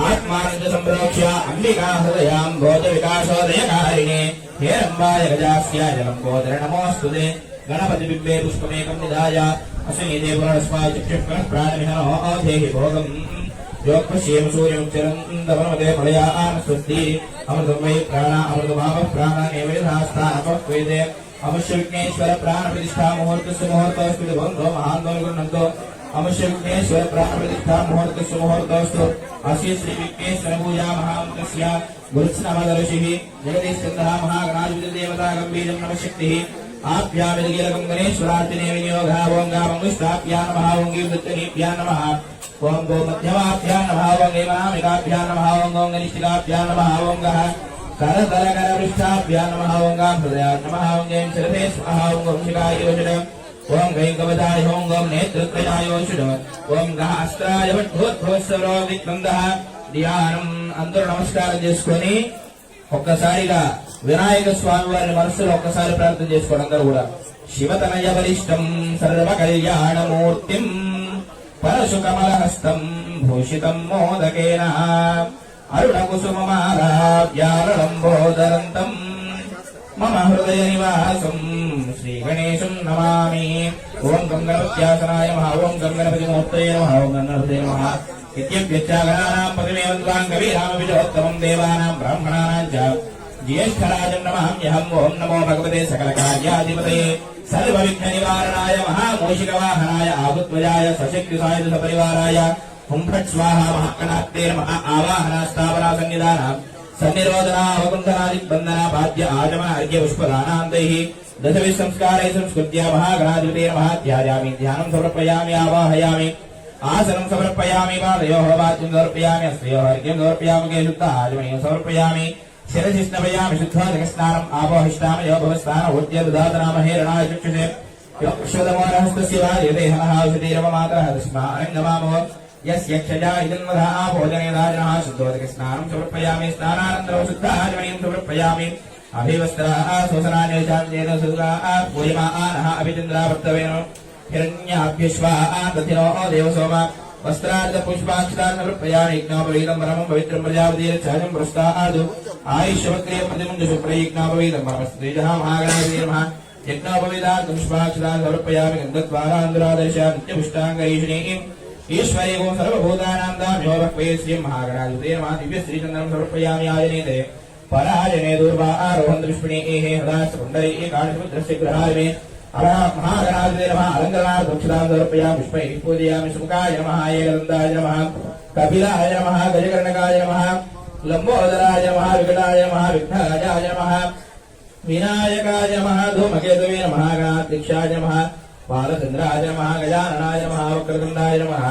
आत्मानं च संप्रोक्ष्य अंबिका हृदयां भोजविकासोदयकारिणे हेरम्बाय गजास्याय जलम्बोदर नमोऽस्तुते गणपतिबिम्बे पुष्पमेकं निधाय अस्मिन् पुनरस्माय चक्षुष्कः प्राणविहनो अधेहि भोगम् योगपश्येम सूर्यमुच्चरन्तवनमते मलयान् स्वस्ति अमृतं वै प्राण अमृतमापः प्राणानेव यथास्थानपक्वेदे अवश्य विघ्नेश्वर प्राण प्रतिष्ठा मुहूर्तस्य मुहूर्तोऽस्तु भवन्तो महान्तो निगृह्णन्तो अवश्य विघ्नेश्वर प्राण प्रतिष्ठा मुहूर्तस्य मुहूर्तोऽस्तु अस्य श्री विघ्नेश्वर पूजा महामन्त्रस्य गुरुस्नामदर्शिः जगदीशन्दः महागणाधिपतिदेवता गम्भीरं नमशक्तिः आप्यामिदकीलकं गणेश्वरार्चने विनियोगः ओं गामङ्गुष्ठाभ्यां नमः ओं गीर्दत्तनीभ्यां नमः ओं गोमध्यमाभ्यां नमः ओं हेमामिकाभ्यां नमः ओं गोङ्गनिष्ठिकाभ्यां नमः ओं गः करतलकरपृष्ठाभ्यां नमः ओं गां नमः ओं ऐं शरते स्वाहा ओं वंशिकाय योषिड ओं गैं कवचाय ओं गों नेत्रत्रयाय योषिड ओं गः अस्त्राय वट्भूद्भुवस्सरो विक्రందः ధ్యానం అందరూ నమస్కారం చేసుకొని ఒక్కసారిగా వినాయక స్వామి వారి మనసులో ఒక్కసారి ప్రార్థన చేసుకోండి అందరూ కూడా శివతనయ బలిష్టం సర్వ కళ్యాణమూర్తిం పరశుకమలహస్తం భూషితం మోదకేన अरुणकुसुममालाभ्यालम्बोदरन्तं मम हृदय निवासं श्रीगणेशं नमामि ओं गंगणपत्यासनाय नमः ओं गंगणपतिमूर्तये नमः ओं गंगणपतये नमः इत्यभ्यच्चागणानां पदमेवन्त्वां कवीनामभिजोत्तमं देवानां ब्राह्मणानां च ज्येष्ठराजं नमाम्यहम् ओं नमो भगवते सकलकार्याधिपतये सर्वविघ्ननिवारणाय महामूषिकवाहनाय आहुत्वजाय सशक्तिसायुध सपरिवाराय हुंफट् स्वाहा महाकणात्ते नमः आवाहना स्थापना सन्निधाना सन्निरोधना अवकुण्ठनादिबन्धना पाद्य आचमन अर्घ्य पुष्पदानान्तैः दशभिः संस्कारैः संस्कृत्या महागणाधिपते नमः ध्यायामि ध्यानं समर्पयामि आवाहयामि आसनं समर्पयामि पादयोः वाच्यं समर्पयामि हस्तयोः अर्घ्यं समर्पयामि केशुद्ध आचमनीयं समर्पयामि शिरसि स्नापयामि शुद्धोदकस्नानम् आपोहिष्टामयो भवस्नान ऊर्ध्य दधातनामहे रणाय चक्षुषे योक्षदमोरहस्तस्य वा यदेहनः औषधीरवमातरः तस्मान् नमामो यस्य क्षजा इदन्वधा भोजनेदाजनः शुद्धोदकस्नानं समर्पयामि स्नानानन्तरं शुद्धाचमनीयं समर्पयामि अभिवस्त्राः स्वसनान्योचान्येन सुराः पूयमानः अभिचन्द्रावर्तवेन हिरण्याभ्यश्वाः दधिनो देवसोम वस्त्रार्धपुष्पाक्षतान् समर्पयामि यज्ञोपवीतं परमं पवित्रं प्रजापतिर्चाजं पुरस्तादु आयुष्यवक्रे प्रतिमुञ्जशुप्रयज्ञोपवीतं परमस्त्रीजः महागणाधिपते नमः यज्ञोपवीतात् पुष्पाक्षतान् समर्पयामि गन्धद्वारान्दुरादर्श नित्यपुष्टाङ्गरीषिणीं ఈశ్వరీ ఓం సర్వభూతానాం దామ్యో భక్వే శ్రీ మహాగణాధిపతే నమః దివ్య శ్రీచంద్రం సమర్పయామి ఆజనేతే పరాజనే దూర్వా ఆరోహం దృష్ణే ఏహే హదాస్ పుండరీ ఏకాదశముద్రస్య గృహాయ महागणाधिपते नमः अलंकरणार्थ दक्षिणां समर्पयामि पुष्पैः पूजयामि सुमुखाय नमः एकदन्ताय नमः कपिलाय नमः गजकर्णकाय नमः लंबोदराय नमः विकटाय नमः विघ्नराजाय नमः विनायकाय नमः धूमकेतवे नमः गणाध्यक्षाय नमः बालचन्द्राय नमः गजाननाय नमः वक्रतुण्डाय नमः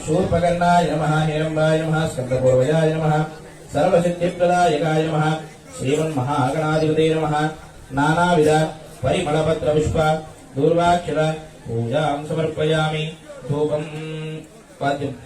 शूर्पकर्णाय नमः हिरम्बाय नमः स्कन्दपूर्वजाय नमः सर्वसिद्धिप्रदायकाय नमः श्रीमन्महागणाधिपते नमः नानाविध परिमलपत्र पुष्प दूर्वाक्षर पूजां समर्पयामि धूपं वाद्यम्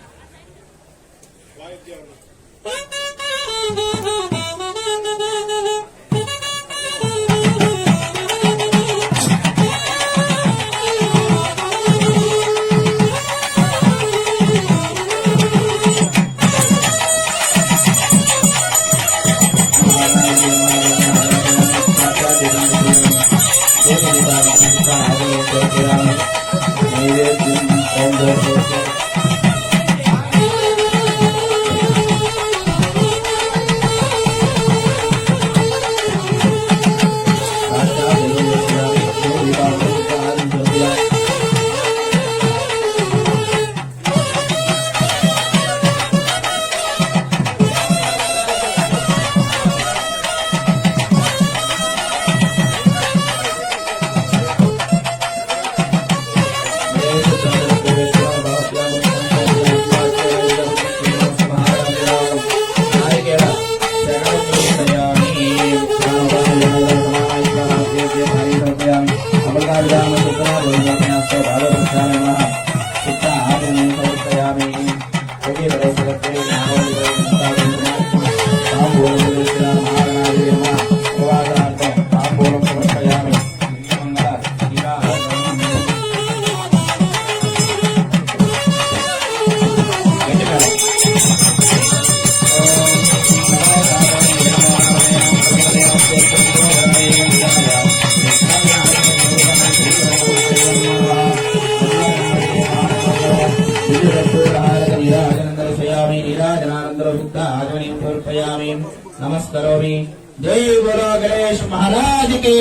నమస్కరోమి. జై బోలో గణేష్ మహారాజ్ కి.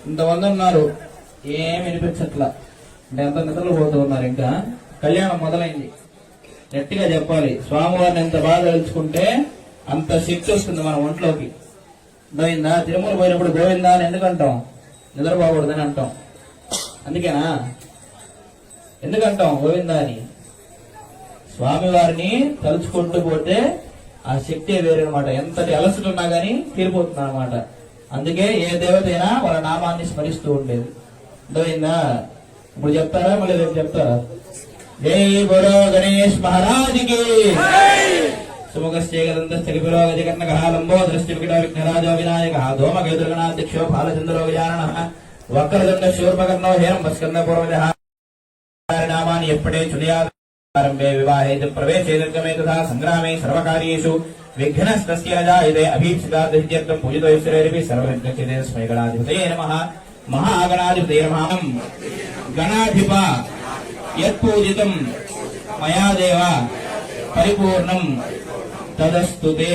ఇంతమంది ఉన్నారు, ఏమి వినిపించట్లా అంటే ఎంత నిద్రలు పోతూ ఉన్నారు. ఇంకా కళ్యాణం మొదలైంది. గట్టిగా చెప్పాలి, స్వామివారిని ఎంత బాగా తెలుసుకుంటే అంత శక్తి వస్తుంది మన ఒంట్లోకి. గోవిందా, తిరుమల పోయినప్పుడు గోవిందా అని ఎందుకంటాం? నిద్రపోకూడదని అంటాం. అందుకేనా ఎందుకంటాం గోవిందా అని? స్వామివారిని తలుచుకుంటూ పోతే ఆ శక్తి వేరనమాట. ఎంతటి అలసట ఉన్నా గానీ తీరిపోతుంది అనమాట. అందుకే ఏ దేవత అయినా వాళ్ళ నామాన్ని స్మరిస్తూ ఉండేది. అర్థమైందా? ఇప్పుడు చెప్తారా మళ్ళీ రేపు చెప్తారా? జై బోలో గణేష్ మహారాజుకి. సుముఖశ్చేగదంతస్థిపిలో గజకర్ణక లంబోదరస్య వికట విఘ్నరాజో వినాయక ధూమకేతుర్గణాధ్యక్షో బాలచంద్రో గజానన వక్రదండ శూర్పకర్ణో హేరంబస్కంద పూర్వజ నామాన్ని ఎప్పుడే చులియారంభే వివాహే ప్రవేశే నిర్గమే తథా సంగ్రామే సర్వకార్యేషు విఘ్నస్తస్య న జాయతే అభీప్సితార్థం పూజితో ఈశ్వరేరిపి సర్వవిఘ్నచితే స్మై గణాధిపతయే నమః. మహాగణాధిపతయే నమః. గణాధిప యత్పూజితం మయా దేవ పరిపూర్ణం తదస్తుతే.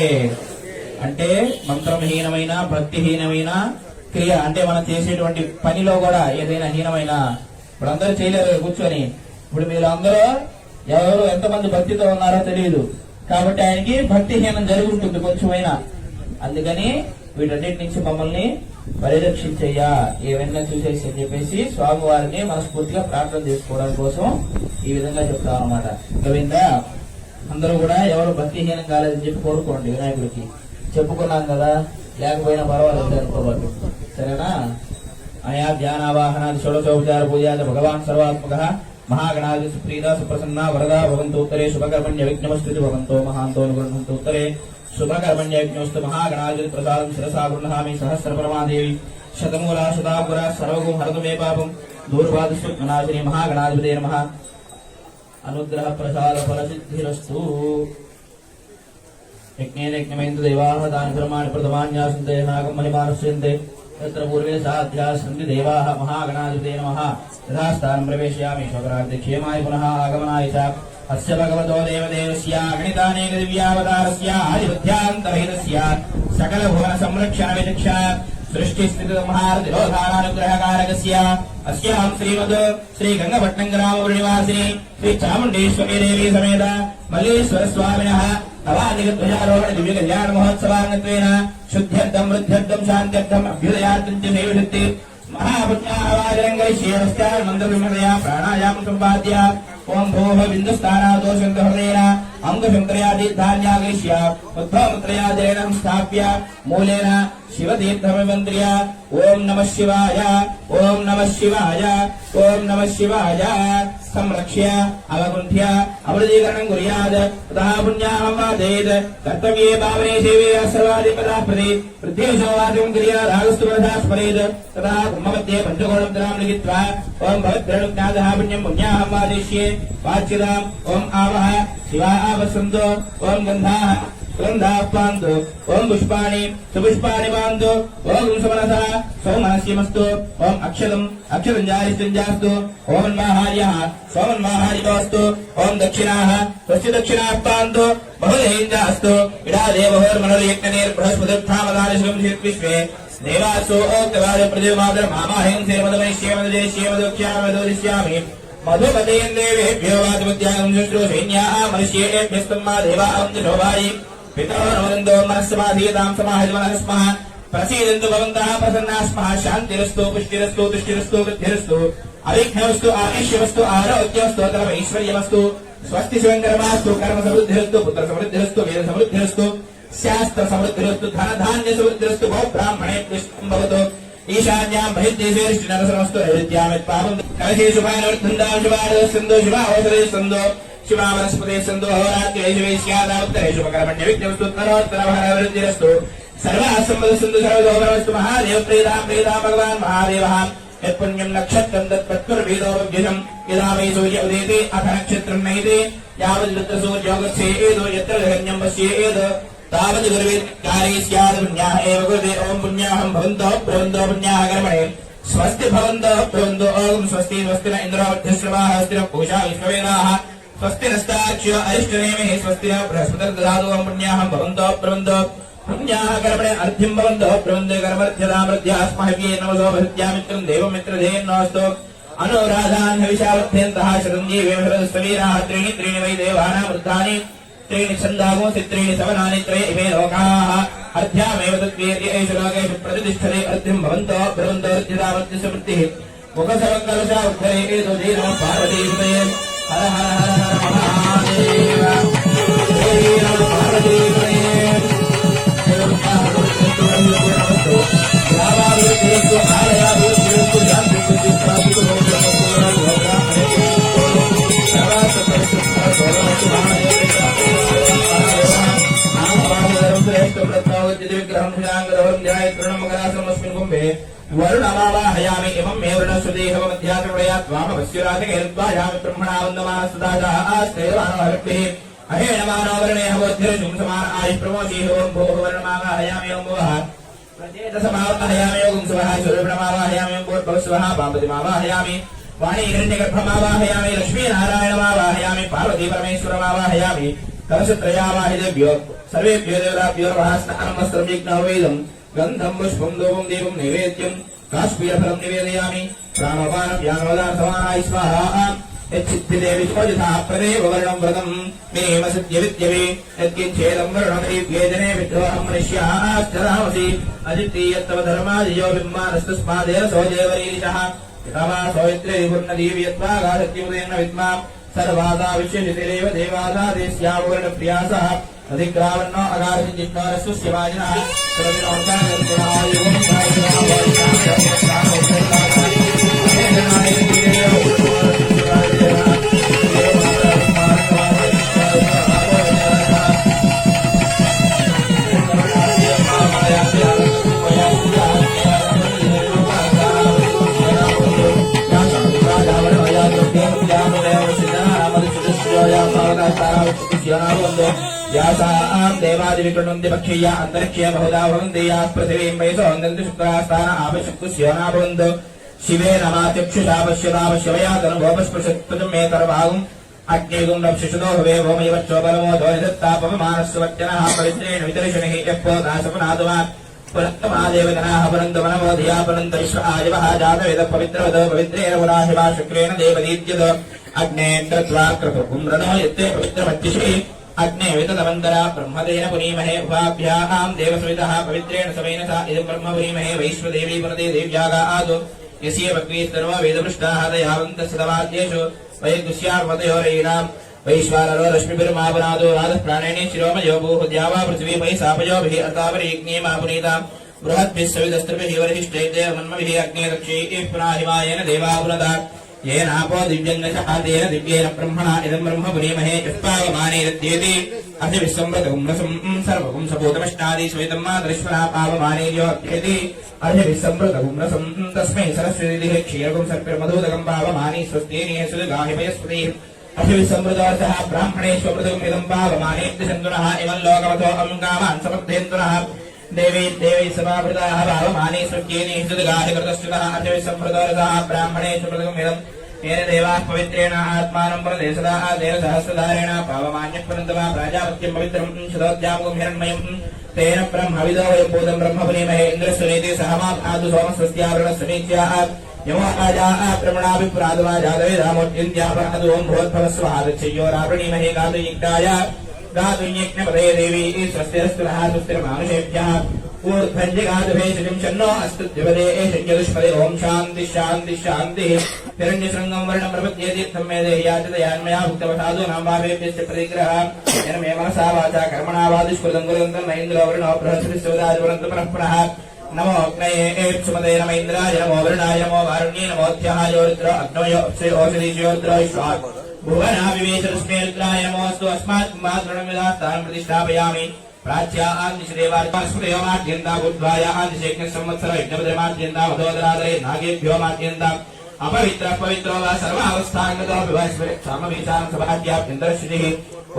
అంటే మంత్రహీనమైన భక్తిహీనమైన క్రియ అంటే మనం చేసేటువంటి పనిలో కూడా ఏదైనా హీనమైన, ఇప్పుడు అందరూ చేయలేరు కూర్చొని. ఇప్పుడు మీరు అందరూ ఎవరు ఎంతమంది భక్తితో ఉన్నారో తెలియదు కాబట్టి ఆయనకి భక్తిహీనం జరిగి ఉంటుంది కొంచెమైనా. అందుకని వీటన్నిటి నుంచి మమ్మల్ని పరిరక్షించయ్యా, ఏవైనా చూసేసి అని చెప్పేసి స్వామివారిని మనస్ఫూర్తిగా ప్రార్థన చేసుకోవడం కోసం ఈ విధంగా చెప్తాం అనమాట. గోవిందా, అందరూ కూడా ఎవరు భక్తిహీనం కాలేదని చెప్పి కోరుకోండి. వినాయకుడికి చెప్పుకున్నాం కదా, లేకపోయినా పర్వాలేదు అనుకోవాలి. సరేనా? ఆయా ధ్యానావాహనాది షోడశోపచార పూజా భగవాన్ సర్వాత్మక మహాగణాది సుప్రీత సుప్రసన్న వరదా భవంతు ఉత్తరే శుభకర్మణ్య విఘ్నమస్తు భవంతో మహాంతో అనుగృహంతు ఉత్తరే శుభకర్మణ్య విఘ్నమస్తు మహాగణాది ప్రసాదం శిరసా గృహామి సహస్రపరమాదేవి శతమూలా శతాపుర సర్వగం హరతు మే పాపం దూర్వాదిషు గణాధిని మహాగణాధిపతే నమః. అనుగ్రహ ప్రసాద ఫలసిద్ధిరస్తు. యజ్ఞేన యజ్ఞమేంద్ర దేవాః దాని ధర్మాణి ప్రథమాన్యాసంతే నాగం మహిమానస్యంతే तत्र पूर्वे साध्याः सन्ति देवाः महागणाधिपते नमः तथा स्थानं प्रवेशयामि शोकरार्थे क्षेमाय पुनः आगमनाय च अस्य भगवतो देवदेवस्य गणितानेक दिव्यावतारस्य आदिबुद्ध्यान्तरहितस्य सकलभुवन संरक्षण विचक्षण सृष्टिस्थितिसंहारतिरोधानानुग्रहकारकस्य अस्यां श्रीमद् श्रीगङ्गपट्टणग्रामपुरनिवासिनी श्री चामुण्डेश्वरी देवी समेत मल्लेश्वर स्वामिनः नवाधिकध्वजारोहण दिव्य कल्याण महोत्सवाङ्गत्वेन शुद्ध्यर्थं वृद्ध्यर्थं शान्त्यर्थम् अभ्युदयार्थं च सेविषत्ति महापुण्यावाचरङ्गैश्येवस्यान् मन्त्रविमलया प्राणायामं सम्पाद्य ओम भोः बिन्दुस्थानादो शङ्कहृदयेन अङ्गशङ्करयादीर्धान्यागैष्य उद्भवमुत्रयाजलेन स्थाप्य मूलेन शिवतीर्थमन्त्र्य ओम नमः शिवाय ओम नमः शिवाय ओम नमः शिवाय संरक्ष्य अवगुण्ठ्य अवृद्धीकरणं कुर्यात् ततः पुण्याहं वादयेत् कर्तव्ये पावने सेवे सर्वाधिपदाः प्रति वृद्धिविषयवाचकं क्रियादागस्तु मनसा स्मरेत् ततः कुम्भमध्ये पञ्चकोणं तरां लिखित्वा ओम भवद्भ्रणुज्ञातः पुण्यं पुण्याहं वादिष्ये वाच्यताम् ओम आवः शिवा आवसन्तो ओम गन्धाः गन्धाः पान्तु ओम पुष्पाणि सुपुष्पाणि पान्तु ओम सुमनसः सौमनस्यमस्तु ओम अक्षतं जायस्तु ओम अन्वाहार्यः सोमन्वाहार्योऽस्तु ओम दक्षिणाः स्वस्य दक्षिणाः पान्तु बहुलेन्द्रास्तु इडा देवहोर्मणोर्यज्ञनिर्बृहस्पतिर्थामदानिशं शीर्विश्वे देवासो ओक्तवाद प्रतिमादर मामाहं सेवदवैश्येमददेश्येमदोक्ष्यामदोदिष्यामि मधुपतेन देवेभ्यो वाचमुद्यागं शुश्रूषेण्याः मनुष्येभ्यस्तम्मा देवाहं च शोभायि पितरो नोदन्तो मनस्समाधीयतां समाहजमनः स्मः प्रसीदन्तु भवन्तः प्रसन्नाः स्मः शान्तिरस्तु पुष्टिरस्तु तुष्टिरस्तु वृद्धिरस्तु अविघ्नमस्तु आयुष्यमस्तु आरोग्यमस्तु अतर्वैश्वर्यमस्तु स्वस्ति शिवङ्करमास्तु कर्म समृद्धिरस्तु पुत्र समृद्धिरस्तु वेद समृद्धिरस्तु शास्त्र समृद्धिरस्तु धनधान्य समृद्धिरस्तु गो ब्राह्मणेभ्यः भवतु ईशान्यां बहिर्देशेषु नरसमस्तु नैवेद्यामित्पापं कलशे शुभानवर्धन्तां शुभानवस्सन्दो शुभावसरे सन्दो शिवा वनस्पते सन्दो होरात्रेषु वैश्यादावत्तरेषु मकरमण्यविघ्नमस्तु उत्तरोत्तरवृद्धिरस्तु सर्वाः सम्पदस्सन्तु सर्वदोपरमस्तु महादेव प्रेदा भगवान् महादेवः यत्पुण्यं नक्षत्रं तत्पत्पुर्वेदोपभ्यजम् यदा वै सूर्य उदेते अथ नक्षत्रं नैते यावद्वृत्तसूर्योगच्छेदो यत्र जगन्यं पश्येद तावत् गुरुवित्कारे स्यात् पुण्याः एव गुरुवे ओम पुण्याहं भवन्तः प्रवन्तो पुण्याः कर्मणे स्वस्ति भवन्तः प्रवन्तो ओम स्वस्ति स्वस्ति न इन्द्रावध्यश्रवाः स्वस्ति न पूषा विश्ववेदाः स्वस्ति नस्तार्क्ष्यो अरिष्टनेमिः स्वस्ति न बृहस्पतिर्दधातु ओम पुण्याहं भवन्तः प्रवन्तो पुण्याः कर्मणे अर्ध्यं भवन्तः प्रवन्तो कर्मर्थ्यतामृद्ध्या अस्मभ्ये नमसो भृत्यामित्रं देवमित्रधेन्नोऽस्तु अनुराधान् हविषावध्यन्तः शतञ्जीवेशरस्तवीराः त्रीणि वै देवानां वृद्धानि त्रीणि छन्दागोऽसि त्रीणि सवनानि त्रय इमे लोकाः अर्ध्यामेव तद्वीर्य एष लोकेषु प्रतिष्ठते अर्ध्यं भवन्तः ब्रवन्तो अर्ध्यतामर्त्यस्य वृत्तिः मुखसवङ्कलशा उद्धरे एतो धीरो पार्वतीपतये हर हर हर हर महादेव देवी नमः पार्वतीपतये ग्रामाभिवृद्धिरस्तु आलयाभिवृद्धिरस्तु शान्तिर्बुद्धिस्त्रापितु वरुणमावाहयामि इमं मे वरुणस्वदेहमध्यात्मयात् वामवस्युराजगैर्द्वायामि ब्रह्मणा वन्दमानस्तदास्तेवानोहरक्तिः अहेणमानो वर्णे हवोद्धिरशुं समान आयुष्प्रमोषीः ओं भोः वर्णमावाहयामि ओं भोः प्रचेतसमावाहयामि ओं स्वः स्वरूपणमावाहयामि ओं भूर्भुवस्वः वामपतिमावाहयामि वाणी हिरण्यगर्भमावाहयामि लक्ष्मीनारायणमावाहयामि पार्वतीपरमेश्वरमावाहयामि कलशत्रयावाहिदेभ्यो सर्वेभ्यो देवताभ्यो नमः स्नानं वस्त्रं यज्ञो वेदम् गन्धं पुष्पं धूपं दीपं नैवेद्यं काश्मीरफलं निवेदयामि प्राणोपानं ज्ञानोदानसमानाय स्वाहा यच्चित्तिदेवि स्वयथा प्रदेव वर्णं व्रतं मेम सत्यविद्यवे यत्किञ्चेदं वर्णमरीव्येजने विद्रोहं मनुष्याश्चरामसि अजित्तीयत्तव धर्मादियो बिम्मानस्तस्मादेव सोजेवरीरिषः यथा सौमित्रे पूर्णदीव्यत्वागाधत्युदेन विद्मा सर्वादा विश्वजितिरेव देवादा देस्यावरणप्रियासः अधिग्रावन्नो अगाधजिन्नोरस्वस्य वाजिनः यासाम् देवादिविकृण्वन्ति पक्षीया अन्तरिक्षे बहुधा भवन्ति याः पृथिवीम् वै सौन्दन्ति शुक्रास्तान आपशक्तुस्योना भवन्तु शिवे नमात्यक्षुषा पश्यतापश्यवया तनुभोपस्पृशत्वजम् मे तरभागम् अग्निगुम् रक्षिषुतो भवे भौमैवच्छोपरमोदो निधत्तापमानस्वच्चनः पवित्रेण वितरिषणिः यः पोतासपनादुमात् पुनत्तमादेवगणाः पुनन्त मनमोधिया पुनन्त विश्व आयवः जातवेदः पवित्रवदो पवित्रेण पुराशिवा शुक्रेण देवदीत्यद अग्ने कृत्वा क्रतुम् रणो यत्ते पवित्रमत्तिषि अग्ने विततमन्तरा ब्रह्मदेन पुनीमहे उपाभ्याम् देवसवितः पवित्रेण समेन सा इदम् ब्रह्म पुनीमहे वैश्वदेवी पुनते देव्यागा आदो यस्य भक्ति सर्व वेदपृष्टाः दयावन्तः सदवाद्येषु वैदुष्यार्वतयोरयीणाम् वैश्वानरो रश्मिभिर्मापुनादो राधः प्राणेने शिरोमयो भूः द्यावा पृथिवी वै सापयोभिः अर्तापरिज्ञेमापुनीताम् बृहद्भिः सविदस्त्रिभिः वरिष्ठैते मन्मभिः अग्ने दक्षैः पुनाहिमायेन देवापुनता येनापो दिव्यङ्गशः तेन दिव्येन ब्रह्मणा इदम् ब्रह्म पुनीमहे यस्पावमाने दद्येति अर्थिभिः संवृतगुम् रसम् सर्वगुम् सपूतमष्टादि श्वेतम् मातरिश्वरा पावमानेर्योऽप्येति अर्थिभिः संवृतगुम् रसम् तस्मै सरस्वतीः क्षीरगुम् सर्पिर्मधूदकम् पावमानि स्वस्तेनेह सुदगाहिपयस्पतिः अर्थिभिः संवृतोऽर्थः ब्राह्मणेष्वमृतगुम् इदम् पावमानेऽद्यशन्तुनः इमम् लोकमथो अङ्गामान् समर्थयन्तुनः देवी देवी समावृताः पावमाने स्वस्तेनेह सुदगाहिकृतस्तुतः अर्थिभिः संवृतोऽर्थः ब्राह्मणेष्वमृतगुम् इदम् येन देवाः पवित्रेण आत्मानं पुनते सदा तेन सहस्रधारेण पावमान्यः पुनन्तमा प्राजापत्यं पवित्रं शतोद्यामकं हिरण्मयं तेन ब्रह्मविदो वयं भूतं ब्रह्म पुनीमहे इन्द्रस्वनीति सहमात् आदु सोमस्वस्त्यावरणस्वनीत्याः यमो आजाः प्रमणाभि पुरादमा जातवे रामोद्यन्त्यापरादु ओं भोत्फलस्वहादच्छय्यो रावणीमहे गातुयिक्ताय गातुयज्ञपदये देवी स्वस्तिरस्तुनः स्वस्तिर्मानुषेभ्यः ऊर्ध्वञ्जगादुभेषजं शन्नो अस्तु द्विपदे शय्यदुष्पदे ओं शान्ति शान्ति शान्तिः हिरण्यशृङ्गं वर्णं प्रपद्येतीर्थं मे देह्याचितयान्मया भुक्तवसादो नाम भावेभ्यश्च प्रतिग्रहः येन मे मनसा वाचा कर्मणा वा दुष्कृतं कुर्वन्तं महेन्द्रो वर्णो बृहस्पतिस्योदादिवरन्तु पुनः पुनः नमो अग्नये सुमते नम इन्द्राय नमो वरुणाय नमो वारुण्ये नमोऽध्याहायो रुद्र अग्नयो ओषधीशयो रुद्र विश्वात् भुवनाविवेशरश्मे रुद्राय नमोऽस्तु अस्मात् कुम्भातृणमिदास्तानं प्रतिष्ठापयामि प्राच्या आदिश्रेवार्स्फुटयोमाद्यन्ता बुद्ध्वाया आदिशेक्ष्य संवत्सर यज्ञपदमाद्यन्ता वधोदरादरे नागेभ्यो माद्यन्ता अपवित्रः पवित्रो वा सर्वावस्थाङ्गतो विभास्मृक्षामवीचानं सभाद्याभ्यन्तरश्रुतिः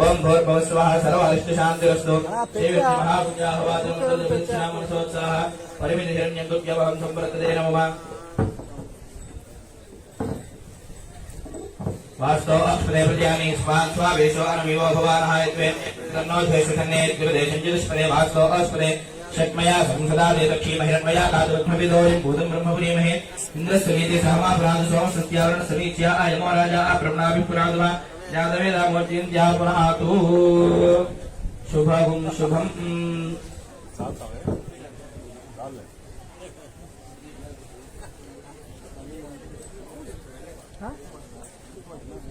ओं भूर्भुवस्वः सर्वारिष्टशान्तिरस्तु श्रीविष्णुमहापूजाहवाचमनसोत्साहः परिमितिहिरण्यं दुर्व्यवहं सम्प्रतते नमः वास्तो अक्षरे प्रजानि स्वान् स्वावेशो अनमिवो भवानः यत्वे तन्नोधेषु तन्नेद्विरदेशं जुदुष्पदे वास्तो अस्पदे षट्मया संसदा देदक्षीम हिरण्मया कादुब्रह्मविदोयं भूतं ब्रह्मपुरीमहे इन्द्रस्वनीति सहमा प्रान्तु सोमसत्यावरण समीच्या अयमो राजा ब्रह्मणाभिपुरादमा जातवेदामोर्जयन्त्या पुनः तु शुभगुं शुभम्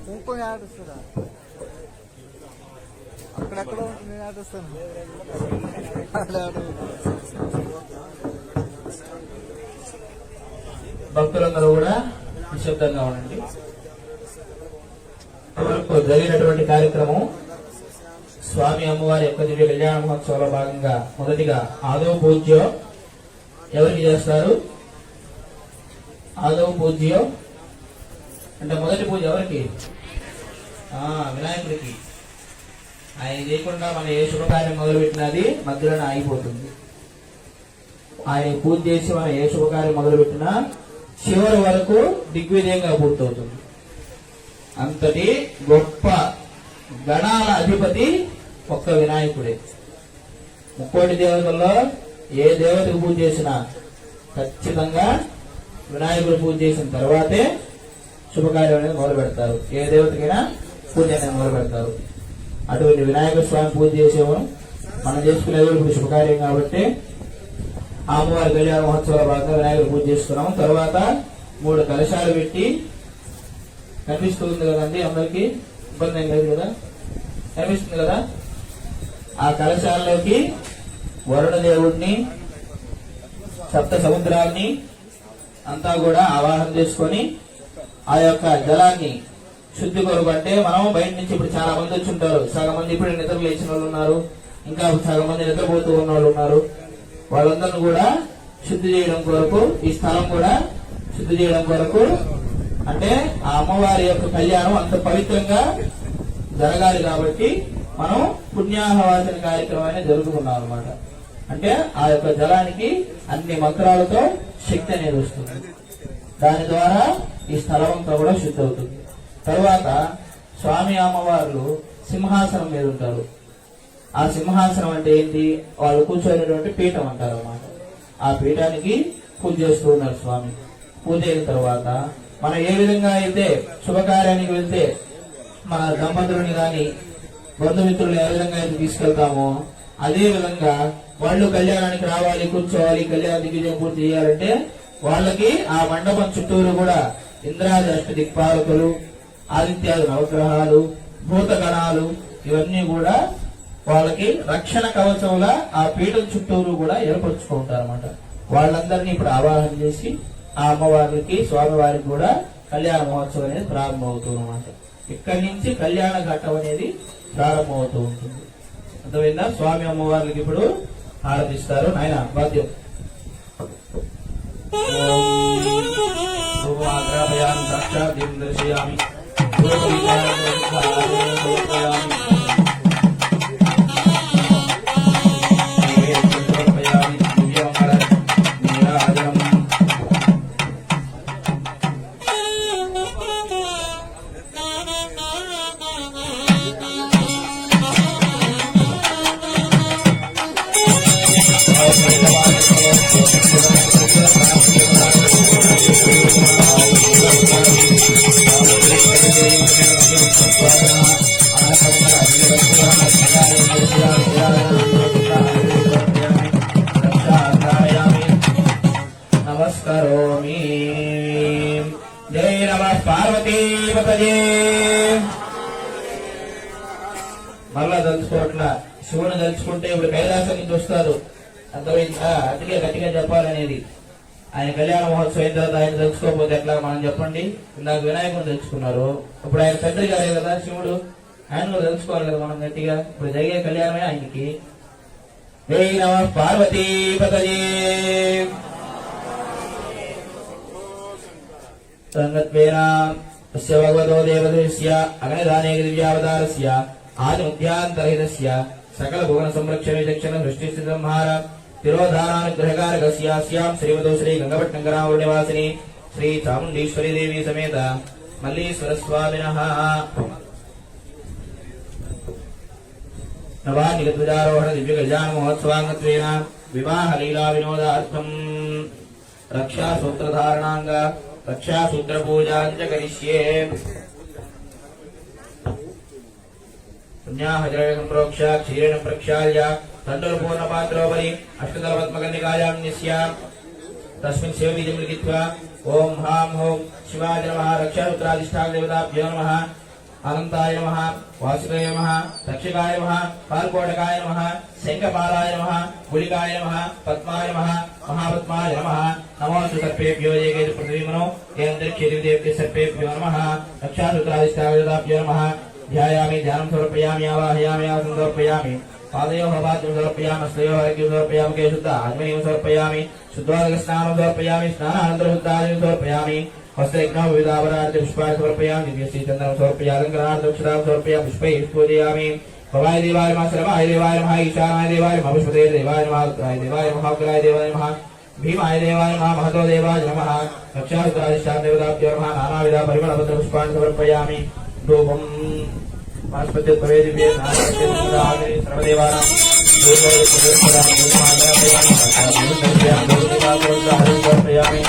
కుంకుమ ఆడిస్తుందా అక్కడెక్కడ ఉంటుంది నేను ఆడిస్తాను భక్తులందరూ కూడా నిశ్శబ్దంగా ఉండండి. వరకు జరిగినటువంటి కార్యక్రమం స్వామి అమ్మవారి యొక్క దివ్య కళ్యాణ మహోత్సవంలో భాగంగా మొదటిగా ఆదవ పూజ్యం ఎవరికి చేస్తారు? ఆదవ పూజ్యం అంటే మొదటి పూజ ఎవరికి? వినాయకుడికి. ఆయన చేయకుండా మన ఏ శుభకార్యం మొదలుపెట్టినది మధ్యలోనే ఆగిపోతుంది. ఆయన పూజ చేసి మనం ఏ శుభకార్యం మొదలుపెట్టినా చివరి వరకు దిగ్విజయంగా పూర్తవుతుంది. అంతటి గొప్ప గణాల అధిపతి ఒక్క వినాయకుడే. ముక్కోటి దేవతల్లో ఏ దేవతకు పూజ చేసినా ఖచ్చితంగా వినాయకుడు పూజ చేసిన తర్వాతే శుభకార్యం అనేది మొదలు పెడతారు. ఏ దేవతకైనా పూజ అనేది మొదలు పెడతారు. అటువంటి వినాయక స్వామి పూజ చేసేవారు మనం చేసుకునేది ఇప్పుడు శుభకార్యం కాబట్టి అమ్మవారి కళ్యాణ మహోత్సవాల భాగంగా వినాయకుడు పూజ చేసుకున్నాం. తర్వాత 3 కలశాలు పెట్టి కనిపిస్తుంది కదండి, అందరికి ఇబ్బంది ఏం లేదు కదా, కనిపిస్తుంది కదా. ఆ కలశాల్లోకి వరుణ దేవుడిని, సప్త సముద్రాల్ని అంతా కూడా ఆవాహన చేసుకొని ఆ యొక్క జలాన్ని శుద్ధి కొరకు, అంటే మనం బయట నుంచి ఇప్పుడు చాలా మంది వచ్చి ఉంటారు. సగం మంది ఇప్పుడు నిద్ర లేచిన వాళ్ళు ఉన్నారు, ఇంకా సగం మంది నిద్రపోతూ ఉన్న వాళ్ళు ఉన్నారు. వాళ్ళందరినీ కూడా శుద్ధి చేయడం కొరకు, ఈ స్థలం కూడా శుద్ధి చేయడం కొరకు, అంటే ఆ అమ్మవారి యొక్క కళ్యాణం అంత పవిత్రంగా జరగాలి కాబట్టి మనం పుణ్యాహవాచన కార్యక్రమం అనేది జరుగుతున్నాం అనమాట. అంటే ఆ యొక్క జలానికి అన్ని మంత్రాలతో శక్తి అనేది వస్తుంది. దాని ద్వారా ఈ స్థలం అంతా కూడా శుద్ధి అవుతుంది. తర్వాత స్వామి అమ్మవార్లు సింహాసనం మీద ఉంటారు. ఆ సింహాసనం అంటే ఏంటి? వాళ్ళు కూర్చోనేటువంటి పీఠం అంటారు అన్నమాట. ఆ పీఠానికి పూజ చేస్తూ ఉన్నారు స్వామి. పూజ అయిన తర్వాత మనం ఏ విధంగా అయితే శుభకార్యానికి వెళ్తే మన దంపతులని గాని బంధుమిత్రులు ఏ విధంగా అయితే తీసుకెళ్తామో అదే విధంగా వాళ్ళు కళ్యాణానికి రావాలి, కూర్చోవాలి, కళ్యాణ దిగ్విజయం పూర్తి చేయాలంటే వాళ్ళకి ఆ మండపం చుట్టూరు కూడా ఇంద్రాది అష్ట దిక్పాలకులు, ఆదిత్యాది నవగ్రహాలు, భూతగణాలు ఇవన్నీ కూడా వాళ్ళకి రక్షణ కవచంలా ఆ పీఠం చుట్టూరు కూడా ఏర్పరచుకుంటారు అనమాట. వాళ్ళందరినీ ఇప్పుడు ఆవాహన చేసి ఆ అమ్మవారికి స్వామివారికి కూడా కళ్యాణ మహోత్సవం అనేది ప్రారంభమవుతుంది అనమాట. ఇక్కడి నుంచి కళ్యాణ ఘట్టం అనేది ప్రారంభమవుతూ ఉంటుంది. అర్థమైందా? స్వామి అమ్మవార్లకి ఇప్పుడు ఆరాధిస్తారు. నాయన బాధ్యం దర్శయామి నమస్కరోమి. జై నమః పార్వతీపతయే. మళ్ళా తలుచుకోవట్ల శివుని తలుచుకుంటే ఇప్పుడు కైలాసం నుంచి వస్తారు. అర్థమైందా? అందుకే గట్టిగా చెప్పాలనేది. ఆయన కళ్యాణ మహోత్సవం అయిన తర్వాత ఆయన తెలుసుకోకపోతే ఎట్లా మనం చెప్పండి. ఇందాక వినాయకుని తెలుసుకున్నారు, ఇప్పుడు ఆయన తండ్రి గారే కదా శివుడు, ఆయన కూడా తెలుసుకోవాలి కదా మనం గట్టిగా. ఇప్పుడు జరిగే కళ్యాణమే ఆయనకి. జై నమః పార్వతీపతయే. సంగత్వేన తస్య భగవతో దేవదేవస్య అగ్నిదానే దివ్యావతారస్య ఆదిముద్యాంతరహితస్య సకల భువన సంరక్షణ విచక్షణ సృష్టి స్థితి సంహార తిరోధానానుగ్రహకారకస్యాస్యాం శ్రీమతో శ్రీ గంగపట్నంకరావుల నివాసిని శ్రీ చాముండేశ్వరి దేవి సమేత మల్లీశ్వర స్వామినః నవానిగద్విజారోహణ దివ్య కళ్యాణ మహోత్సవాంగత్వేన వివాహ లీలా వినోదార్థం రక్షా సూత్రధారణాంగ రక్షా సూత్ర పూజాంచ కరిష్యే. పుణ్యాహజర సంప్రోక్ష క్షీరేణ ప్రక్షాళ్య తండూరపూర్ణ పాత్రోపరి అష్టదళపద్మకన్నికాయాం నిస్య తస్మిన్ శివబీజం లిఖిత్వా ఓం హాం హోం శివాయ నమః రక్షాసూత్రాధిష్టాన దేవతాభ్యో నమః అనంతాయ నమః వాసుదేవాయ నమః రక్షకాయ నమః పాల్కోటకాయ నమః శంఖపాలాయ నమః గుళికాయ నమః పద్మాయ నమః మహాపద్మాయ నమః నమోస్తు సర్పేభ్యో ఏకేతు పృథివీమనో ఏంద్రక్షేదేవ్య సర్పేభ్యో నమః రక్షాసూత్రాధిష్టాన దేవతాభ్యో నమః ధ్యాయామి ధ్యానం సమర్పయామి ఆవాహయామి ఆసనం సమర్పయామి పాదయోః పాద్యం సమర్పయామి హస్తయోః అర్ఘ్యం సమర్పయామి కేశుద్ధ ఆత్మనీయం సమర్పయామి శుద్ధోదక స్నానం సమర్పయామి స్నానానంతర శుద్ధాదిం సమర్పయామి వస్త్రయజ్ఞం వివిధాభరణార్థ పుష్పాన్ని సమర్పయామి దివ్యశ్రీ చందనం సమర్పయామి అలంకరణార్థక్షతాం సమర్పయామి పుష్పైః పూజయామి. భవాయ దేవాయ నమః శరవాయ దేవాయ నమః ఈశానాయ దేవాయ నమః పుష్పతే దేవాయ నమః ఉత్తరాయ దేవాయ నమః ఉగ్రాయ దేవాయ నమః భీమాయ దేవాయ నమః మహతో దేవాయ నమః రక్షాసూత్రాధిష్టాన దేవతాభ్యో నమః నానావిధ పరిమళపత్ర పుష్పాన్ని సమర్పయామి. ధూపం వనస్పత్యత్వే దివ్యే సర్వదేవానాం సమర్పయామి.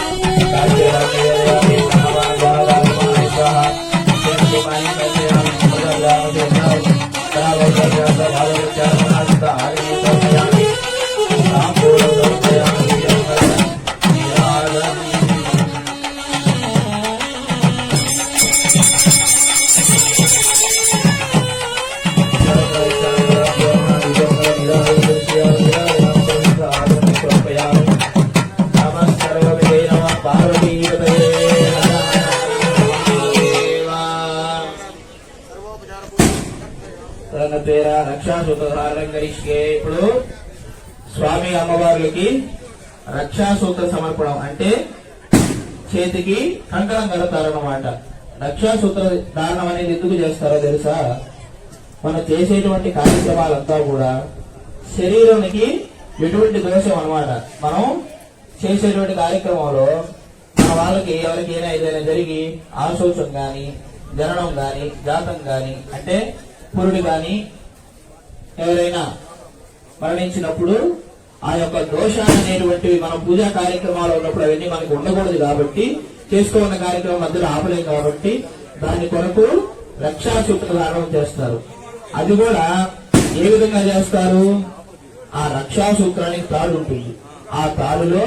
రక్షాసూత్రధారణం కరిష్యే. ఇప్పుడు స్వామి అమ్మవార్లకి రక్షాసూత్ర సమర్పణం అంటే చేతికి కంకణం కడతారన్నమాట. రక్షాసూత్ర ధారణం అనేది ఎందుకు చేస్తారో తెలుసా? మనం చేసేటువంటి కార్యక్రమాలంతా కూడా శరీరానికి ఎటువంటి దోషం అన్నమాట. మనం చేసేటువంటి కార్యక్రమంలో మన వాళ్ళకి ఎవరికి ఏదైనా జరిగి ఆశోచం గాని, జననం గాని, జాతం గాని, అంటే పురుడు గాని ఎవరైనా మరణించినప్పుడు ఆ యొక్క దోషాలు అనేటువంటివి మనం పూజా కార్యక్రమాలు ఉన్నప్పుడు అవన్నీ మనకు ఉండకూడదు కాబట్టి, చేసుకోన్న కార్యక్రమం మధ్యలో ఆపలేం కాబట్టి దాని కొరకు రక్షాసూత్ర ధారణం చేస్తారు. అది కూడా ఏ విధంగా చేస్తారు? ఆ రక్షాసూత్రానికి తాడు ఉంటుంది. ఆ తాడులో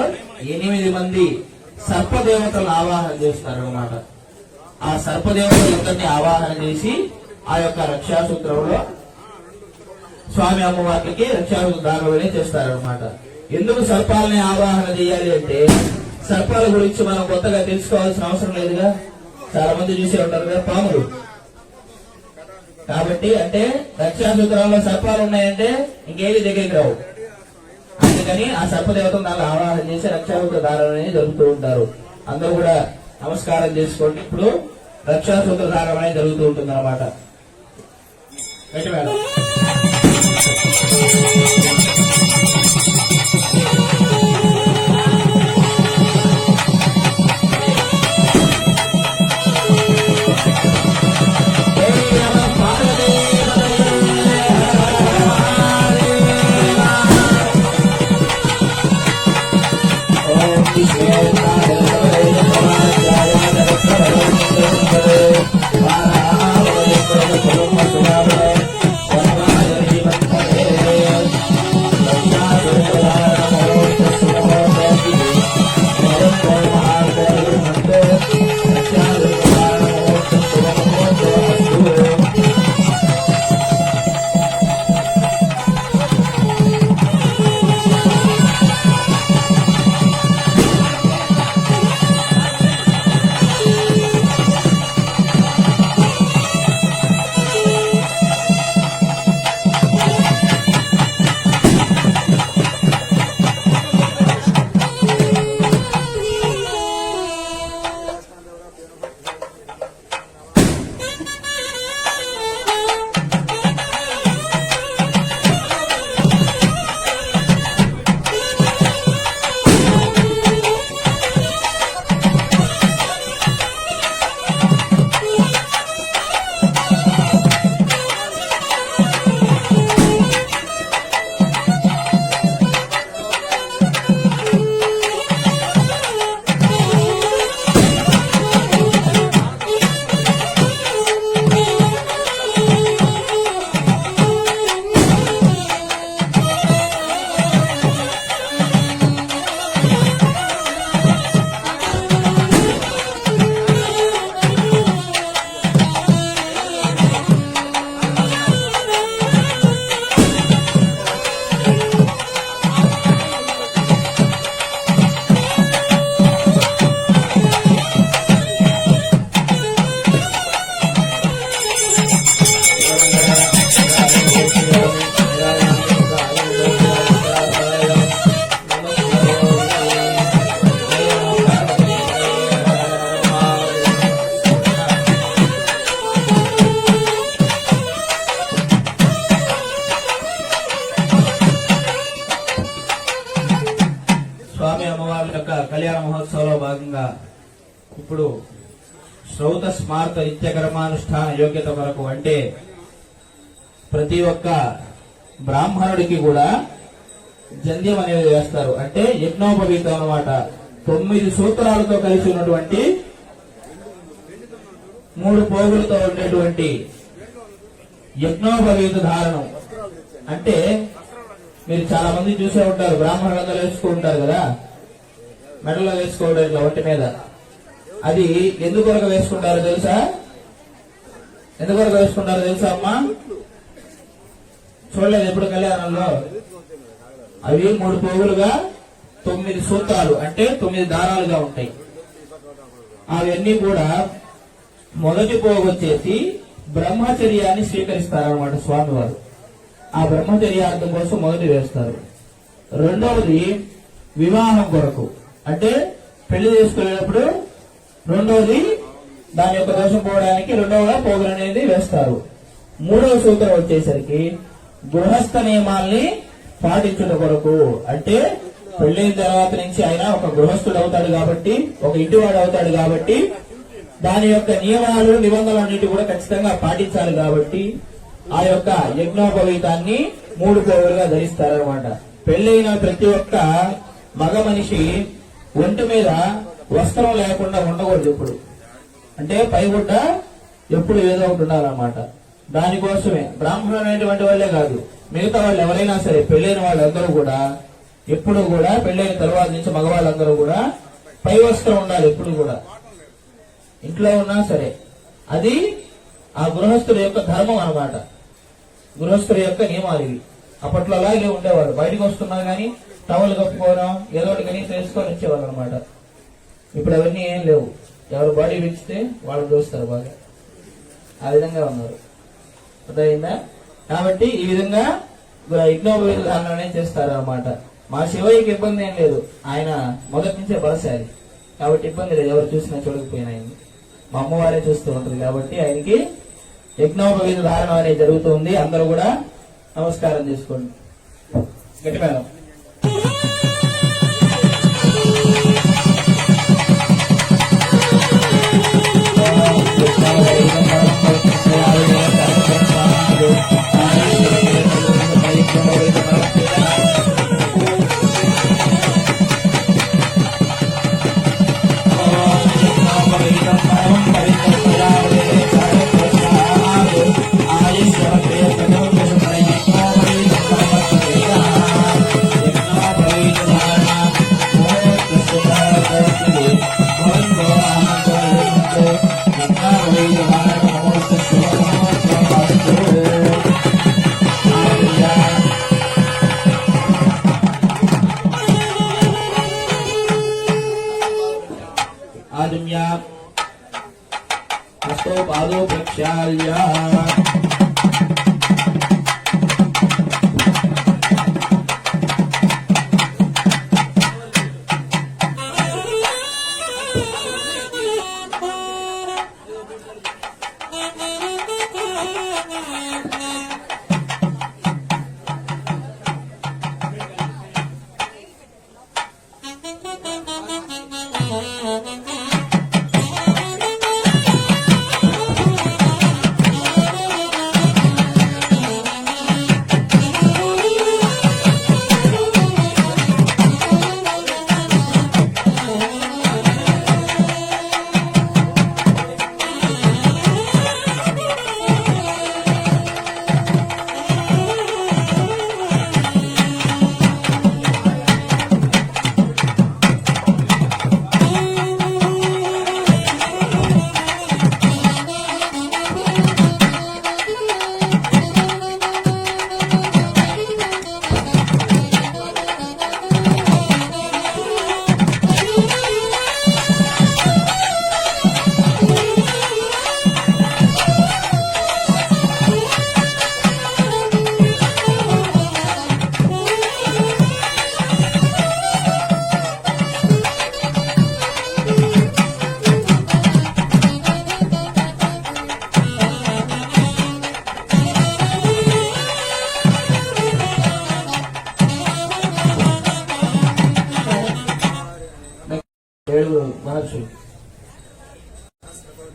8 మంది సర్పదేవతలను ఆవాహన చేస్తారు అన్నమాట. ఆ సర్పదేవతలందరినీ ఆవాహన చేసి ఆ యొక్క రక్షాసూత్రంలో స్వామి అమ్మవారికి రక్షాసూత్ర ధారణ చేస్తారనమాట. ఎందుకు సర్పాలని ఆవాహన చేయాలి అంటే, సర్పాల గురించి మనం కొత్తగా తెలుసుకోవాల్సిన అవసరం లేదుగా. చాలా మంది చూసే ఉంటారు కదా పాములు. కాబట్టి అంటే రక్షాసూత్రంలో సర్పాలు ఉన్నాయంటే ఇంకేది దగ్గరికి రావు. అందుకని ఆ సర్పదేవతను దాన్ని ఆవాహన చేసి రక్షాసూత్ర ధారణ అనేది జరుగుతూ ఉంటారు. అందరూ కూడా నమస్కారం చేసుకోండి. ఇప్పుడు రక్షాసూత్ర ధారణ అనేది జరుగుతూ ఉంటుంది అనమాట. మేడం స్వామి అమ్మవారి యొక్క కళ్యాణ మహోత్సవంలో భాగంగా ఇప్పుడు శ్రౌత స్మార్త నిత్య కర్మానుష్ఠాన యోగ్యత కొరకు అంటే ప్రతి ఒక్క బ్రాహ్మణుడికి కూడా జంధ్యం అనేది వేస్తారు. అంటే యజ్ఞోపవీతం అన్నమాట. 9 సూత్రాలతో కలిసి ఉన్నటువంటి 3 పోగులతో ఉండేటువంటి యజ్ఞోపవీత ధారణం. అంటే మీరు చాలా మంది చూసే ఉంటారు, బ్రాహ్మణులందరూ వేసుకుంటారు కదా, మెడలో వేసుకోవడం ఇట్లా ఒంటి మీద. అది ఎందుకొరకు వేసుకుంటారో తెలుసా? ఎందుకొరకు వేసుకుంటారో తెలుసా అమ్మా? చూడలేదు ఎప్పుడు కళ్యాణంలో? అవి 3 పోగులుగా 9 సూత్రాలు అంటే 9 దారాలుగా ఉంటాయి. అవన్నీ కూడా మొదటి పోగు వచ్చేసి బ్రహ్మచర్యాన్ని స్వీకరిస్తారన్నమాట స్వామివారు. ఆ బ్రహ్మచర్యార్థం కోసం మొదటి వేస్తారు. రెండవది వివాహం కొరకు, అంటే పెళ్లి చేసుకునేటప్పుడు రెండవది దాని యొక్క దోషం పోవడానికి రెండవ పోగులు అనేది వేస్తారు. మూడవ సూత్రం వచ్చేసరికి గృహస్థ నియమాల్ని పాటించుట కొరకు. అంటే పెళ్లైన తర్వాత నుంచి ఆయన ఒక గృహస్థుడు అవుతాడు కాబట్టి, ఒక ఇంటివాడు అవుతాడు కాబట్టి, దాని యొక్క నియమాలు నిబంధనలు అన్నిటి కూడా ఖచ్చితంగా పాటించాలి కాబట్టి ఆ యొక్క యజ్ఞోపవీతాన్ని 3 పోగులుగా ధరిస్తారనమాట. పెళ్లైన ప్రతి ఒక్క మగ మనిషి ఒంటి మీద వస్త్రం లేకుండా ఉండకూడదు ఎప్పుడు. అంటే పైగుడ్డ ఎప్పుడు ఏదో ఒకటి ఉండాలన్నమాట. దానికోసమే బ్రాహ్మణులు అనేటువంటి వాళ్ళే కాదు, మిగతా వాళ్ళు ఎవరైనా సరే పెళ్లైన వాళ్ళందరూ కూడా ఎప్పుడు కూడా పెళ్లైన తర్వాత నుంచి మగవాళ్ళందరూ కూడా పై వస్త్రం ఉండాలి ఎప్పుడు కూడా, ఇంట్లో ఉన్నా సరే. అది ఆ గృహస్థుడి యొక్క ధర్మం అన్నమాట, గృహస్థుడి యొక్క నియమాలు ఇవి. అప్పట్లో అలాగే ఉండేవాళ్ళు. బయటకు వస్తున్నా గానీ టవల్ కప్పుకోవడం ఏదో ఒకటి కనీసం వేసుకొని వచ్చేవాళ్ళు అనమాట. ఇప్పుడు అవన్నీ ఏం లేవు. ఎవరు బాడీ పెంచితే వాళ్ళు చూస్తారు బాగా, ఆ విధంగా ఉన్నారు. అర్థమైందా? కాబట్టి ఈ విధంగా యజ్ఞోపవీత ధారణనే చేస్తారు అన్నమాట. మా శివయ్యకి ఇబ్బంది ఏం లేదు, ఆయన మొదటి నుంచే బలశాలి కాబట్టి ఇబ్బంది లేదు. ఎవరు చూసినా చూడకపోయినా ఆయన్ని మా అమ్మవారే చూస్తూ ఉంటుంది కాబట్టి ఆయనకి యజ్ఞోపవీత ధారణ అనేది జరుగుతుంది. అందరూ కూడా నమస్కారం చేసుకోండి. గట్టి మేడం. हस्तो पादो प्रक्षाल्य మహర్షులు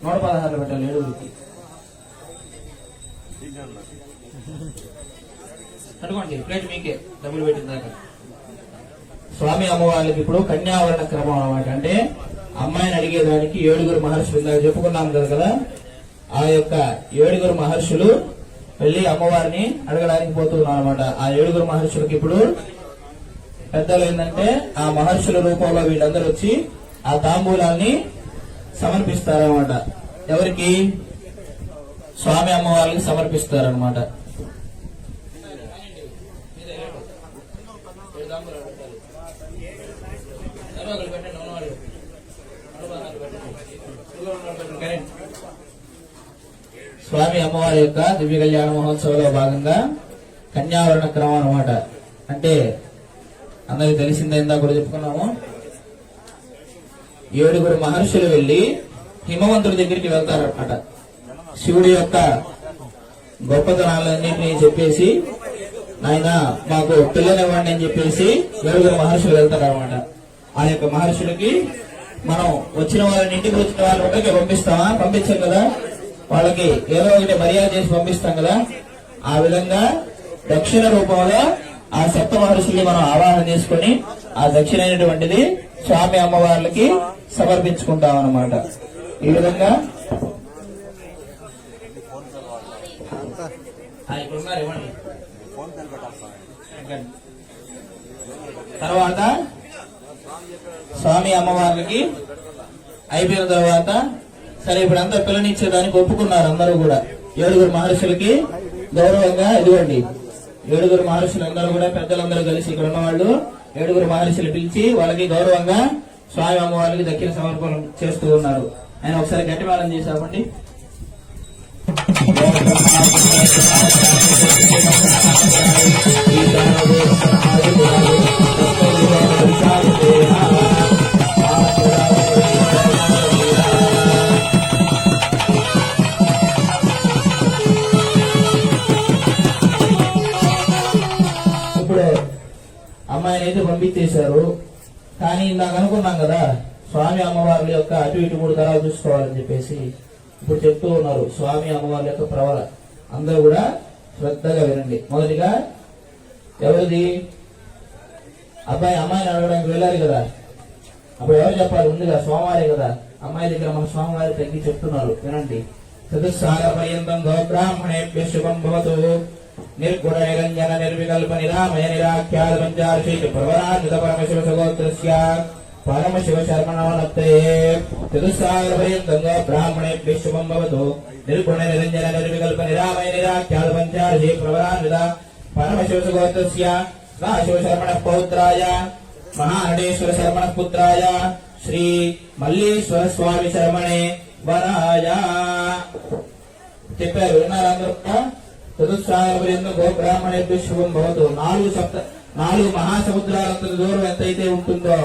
116 పెట్టాలి ఏడుగురికి. అడుగుండి ప్లేట్ మీకే డబ్బులు పెట్టిన దాకా. స్వామి అమ్మవాళ్ళకి ఇప్పుడు కన్యావరణ క్రమం అన్నమాట. అంటే అమ్మాయిని అడిగేదానికి 7 మహర్షులు ఇందాక చెప్పుకున్నాం కదా. ఆ యొక్క 7 మహర్షులు వెళ్ళి అమ్మవారిని అడగడానికి పోతున్నారు అనమాట. ఆ 7 మహర్షులకి ఇప్పుడు పెద్దలు ఏంటంటే ఆ మహర్షుల రూపంలో వీళ్ళందరూ వచ్చి ఆ తాంబూలాన్ని సమర్పిస్తారనమాట. ఎవరికి? స్వామి అమ్మవారికి సమర్పిస్తారనమాట. స్వామి అమ్మవారి యొక్క దివ్య కళ్యాణ మహోత్సవంలో భాగంగా కన్యావరణ క్రమం అనమాట. అంటే అందరికి తెలిసిందే, ఇందా కూడా చెప్పుకున్నాము. 7 మహర్షులు వెళ్లి హిమవంతుడి దగ్గరికి వెళ్తారన్నమాట. శివుడి యొక్క గొప్పతనాలన్నింటినీ చెప్పేసి ఆయన మాకు పిల్లనివ్వండి అని చెప్పేసి ఏడుగురు మహర్షులు వెళ్తారు అనమాట. ఆ యొక్క మహర్షులకి మనం వచ్చిన వాళ్ళని, ఇంటికి వచ్చిన వాళ్ళని ఒకరికి పంపిస్తామా? పంపించాం కదా. వాళ్ళకి ఏదో ఒకటి మర్యాద చేసి పంపిస్తాం కదా. ఆ విధంగా దక్షిణ రూపంలో ఆ సప్త మహర్షుల్ని మనం ఆవాహన చేసుకుని ఆ దక్షిణ అయినటువంటిది స్వామి అమ్మవార్లకి సమర్పించుకుంటాం అన్నమాట. ఈ విధంగా ఇప్పుడున్నారు ఇవ్వండి. తర్వాత స్వామి అమ్మవార్లకి అయిపోయిన తర్వాత సరే ఇప్పుడు అంతా పిల్లనిచ్చేదానికి ఒప్పుకున్నారు అందరూ కూడా. ఏడుగురు మహర్షులకి గౌరవంగా ఇదిగోండి, ఏడుగురు మహర్షులు అందరూ కూడా పెద్దలందరూ కలిసి ఇక్కడ ఉన్న వాళ్ళు ఏడుగురు మహర్షులు పిలిచి వాళ్ళకి గౌరవంగా స్వామి అమ్మవారికి దక్షిణ సమర్పణ చేస్తూ ఉన్నారు. ఆయన ఒకసారి గట్టి మేళం చేశామండి. ఇప్పుడు అమ్మాయిని అయితే పంపించేశారు. కానీ ఇందాక అనుకున్నాం కదా స్వామి అమ్మవార్ల యొక్క అటు ఇటు 3 తరాలు చూసుకోవాలని చెప్పేసి. ఇప్పుడు చెప్తూ ఉన్నారు స్వామి అమ్మవార్ల యొక్క ప్రవల. అందరూ కూడా శ్రద్ధగా వినండి. మొదటిగా ఎవరిది? అమ్మాయిని అడగడానికి వెళ్ళాలి కదా. అప్పుడు ఎవరు చెప్పాలి? ముందుగా స్వామివారే కదా. అమ్మాయి దగ్గర మన స్వామివారి తగ్గి చెప్తున్నారు, వినండి. చతుస్సాగ పర్యంతం గోబ్రాహ్మణేభ్య శుభం భవతు. నిర్గుణ నిరంజన నిర్వికల్ప నిరామయ నిరాఖ్యాత పంచార్షి ప్రవరాన్విత పరమశివ సగోత్రస్య పరమశివ శర్మణవనప్తే. చతుస్సాగర పర్యంతం గోబ్రాహ్మణేభ్య శుభం భవతు. నిర్గుణ నిరంజన నిర్వికల్ప నిరామయ నిరాఖ్యాత పంచార్షి ప్రవరాన్విత పరమశివ సగోత్రస్య శివ శర్మణ పౌత్రాయ మహానటేశ్వర శర్మణ పుత్రాయ శ్రీ మల్లీశ్వర స్వామి శర్మణే వరాయ చెప్పారు. విన్నారు అందరూ? చతుస్సాగర గోబ్రాహ్మణేభ్య శుభం భవతు. 4 మహాసముద్రాలంత దూరం ఎంతైతే ఉంటుందో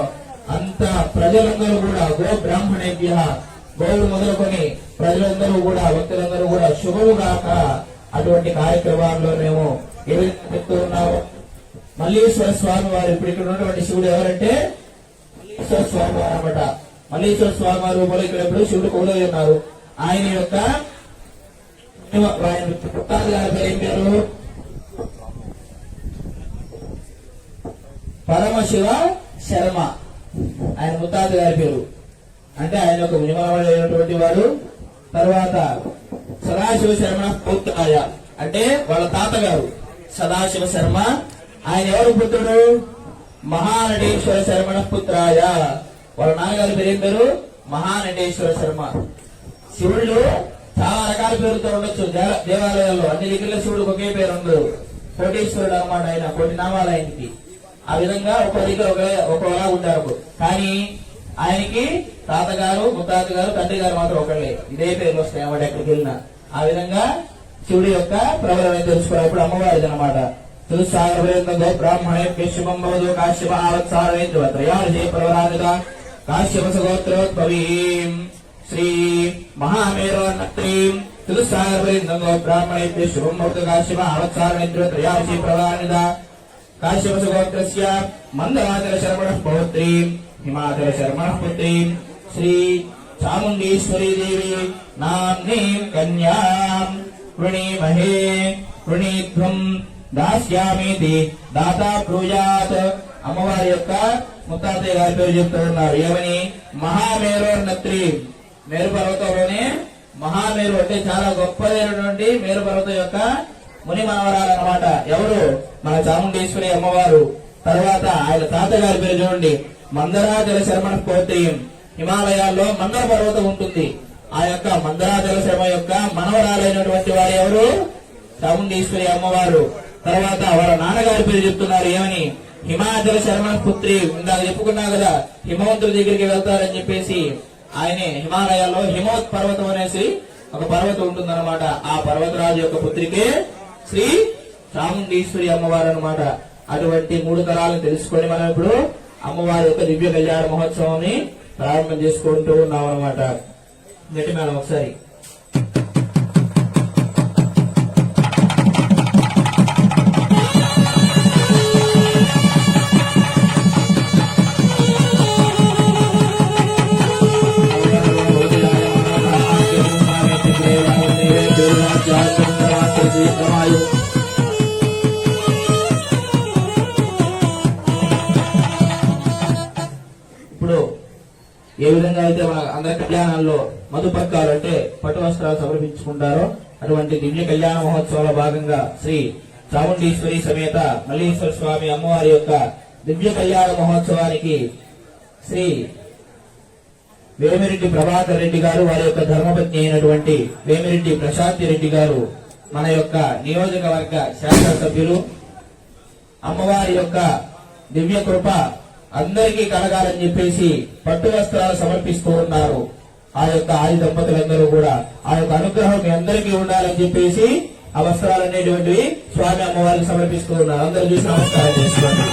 అంత ప్రజలందరూ కూడా గోబ్రాహ్మణేభ్య, గోవులు మొదలుకొని ప్రజలందరూ కూడా, భక్తులందరూ కూడా శుభము గాక. అటువంటి కార్యక్రమాల్లో మేము ఏ విధంగా చెప్తూ ఉన్నాము. మల్లీశ్వర స్వామి వారు ఇప్పుడు ఇక్కడ ఉన్నటువంటి శివుడు ఎవరంటే మల్లీశ్వర స్వామి వారు అనమాట. మల్లీశ్వర స్వామి వారి రూపంలో ఇక్కడ ఎప్పుడు శివుడు కూడా ఉన్నారు. ఆయన యొక్క పుట్టాది గారి పేరు ఏం పేరు? పరమశివ శర్మ. ఆయన ముత్తాత గారి పేరు. అంటే ఆయన యొక్క మునిమనవాడైనటువంటి వాడు. తర్వాత సదాశివ శర్మ పుత్రాయ, అంటే వాళ్ళ తాతగారు సదాశివ శర్మ. ఆయన ఎవరు పుత్రుడు? మహానటేశ్వర శర్మణ పుత్రాయ. వాళ్ళ నాన్నగారి పేరు ఏం పేరు? మహానటేశ్వర శర్మ. శివుళ్ళు చాలా రకాల పేరుతో ఉండొచ్చు దేవాలయాల్లో. అన్ని దగ్గర శివుడికి ఒకే పేరు ఉండదు. కోటేశ్వరుడు అన్నమాట. ఆయన 1 నామాలు ఆయనకి. ఆ విధంగా ఒక్కో దగ్గర ఒకలా ఉంటారు. కానీ ఆయనకి తాతగారు, ముత్తాత గారు, తండ్రి గారు మాత్రం ఒకళ్ళే. ఇదే పేర్లు వస్తాయి అన్నమాట ఎక్కడికి వెళ్ళినా. ఆ విధంగా శివుడి యొక్క ప్రబలమైన తెలుసుకోవాలి. ఇప్పుడు అమ్మవారిది అనమాట. చతుస్సాగర బ్రాహ్మణేభ్య శుభం భవతు. కాశ్యప ఆవత్సారనేత్రయాజే ప్రవరాజిత కాశ్యప సగోత్రోద్భవీం శ్రీ మహామేరోన్నత్రీం. చతుస్సాగర బ్రాహ్మణేభ్య శుభం భవతు. కాశ్యప ఆవత్సారనేత్రయాజే ప్రవరాజిత కాశ్యప సగోత్రస్య మందరాచల శర్మణ పౌత్రీం హిమాచల శర్మణ పుత్రీం శ్రీ చాముండేశ్వరీ దేవి నామ్నీం కన్యాం వృణీమహే. వృణీధ్వం దాస్యామీతి దాతా బ్రూయాత్. అమ్మవారి యొక్క ముత్తాతయ్య గారి పేరు చెప్తూ ఉన్నారు. ఏమని? మహామేరోన్నత్రి. మేరు పర్వతంలోనే మహామేరు అంటే చాలా గొప్పదైనటువంటి మేరు పర్వతం యొక్క ముని మనవరాలు అన్నమాట. ఎవరు? మన చాముండేశ్వరి అమ్మవారు. తర్వాత ఆయన తాతగారి పేరు చూడండి, మందరాచల శర్మణ పౌత్రీం. హిమాలయాల్లో మందర పర్వతం ఉంటుంది. ఆ యొక్క మందరాచల శర్మ యొక్క మనవరాలైనటువంటి వారు ఎవరు? చాముండేశ్వరి అమ్మవారు. తర్వాత వాళ్ళ నాన్నగారి పేరు చెప్తున్నారు. ఏమని? హిమాచల శర్మణ పుత్రి. ఇందాక చెప్పుకున్నా కదా హిమవంతుడి దగ్గరికి వెళ్తారని చెప్పేసి. ఆయనే హిమాలయాల్లో హిమవత్ పర్వతం అనేసి ఒక పర్వతం ఉంటుందన్నమాట. ఆ పర్వతరాజు యొక్క పుత్రికే శ్రీ చాముండేశ్వరి అమ్మవారు అనమాట. అటువంటి 3 తరాలను తెలుసుకొని మనం ఇప్పుడు అమ్మవారి యొక్క దివ్య కళ్యాణ మహోత్సవాన్ని ప్రారంభం చేసుకుంటూ ఉన్నాం అనమాట. గట్టి మేడం ఒకసారి. ఇప్పుడు ఏ విధంగా అయితే మన అందరి కళ్యాణాల్లో మధుపర్కాలు అంటే పట్టు వస్త్రాలు సమర్పించుకుంటారో అటువంటి దివ్య కళ్యాణ మహోత్సవంలో భాగంగా శ్రీ చాముండేశ్వరి సమేత మల్లీశ్వర స్వామి అమ్మవారి యొక్క దివ్య కళ్యాణ మహోత్సవానికి శ్రీ వేమిరెడ్డి ప్రభాకర్ రెడ్డి గారు వారి యొక్క ధర్మపత్ని అయినటువంటి వేమిరెడ్డి ప్రశాంతి రెడ్డి గారు మన యొక్క నియోజకవర్గ శాసనసభ్యులు అమ్మవారి యొక్క దివ్య కృప అందరికీ కలగాలని చెప్పేసి పట్టు వస్త్రాలు సమర్పిస్తూ ఉన్నారు. ఆ యొక్క ఆది దంపతులందరూ కూడా ఆ యొక్క అనుగ్రహం మీ అందరికీ ఉండాలని చెప్పేసి ఆ వస్త్రాలు అనేటువంటివి స్వామి అమ్మవారికి సమర్పిస్తూ ఉన్నారు. అందరూ చూసి నమస్కారం చేసుకోండి.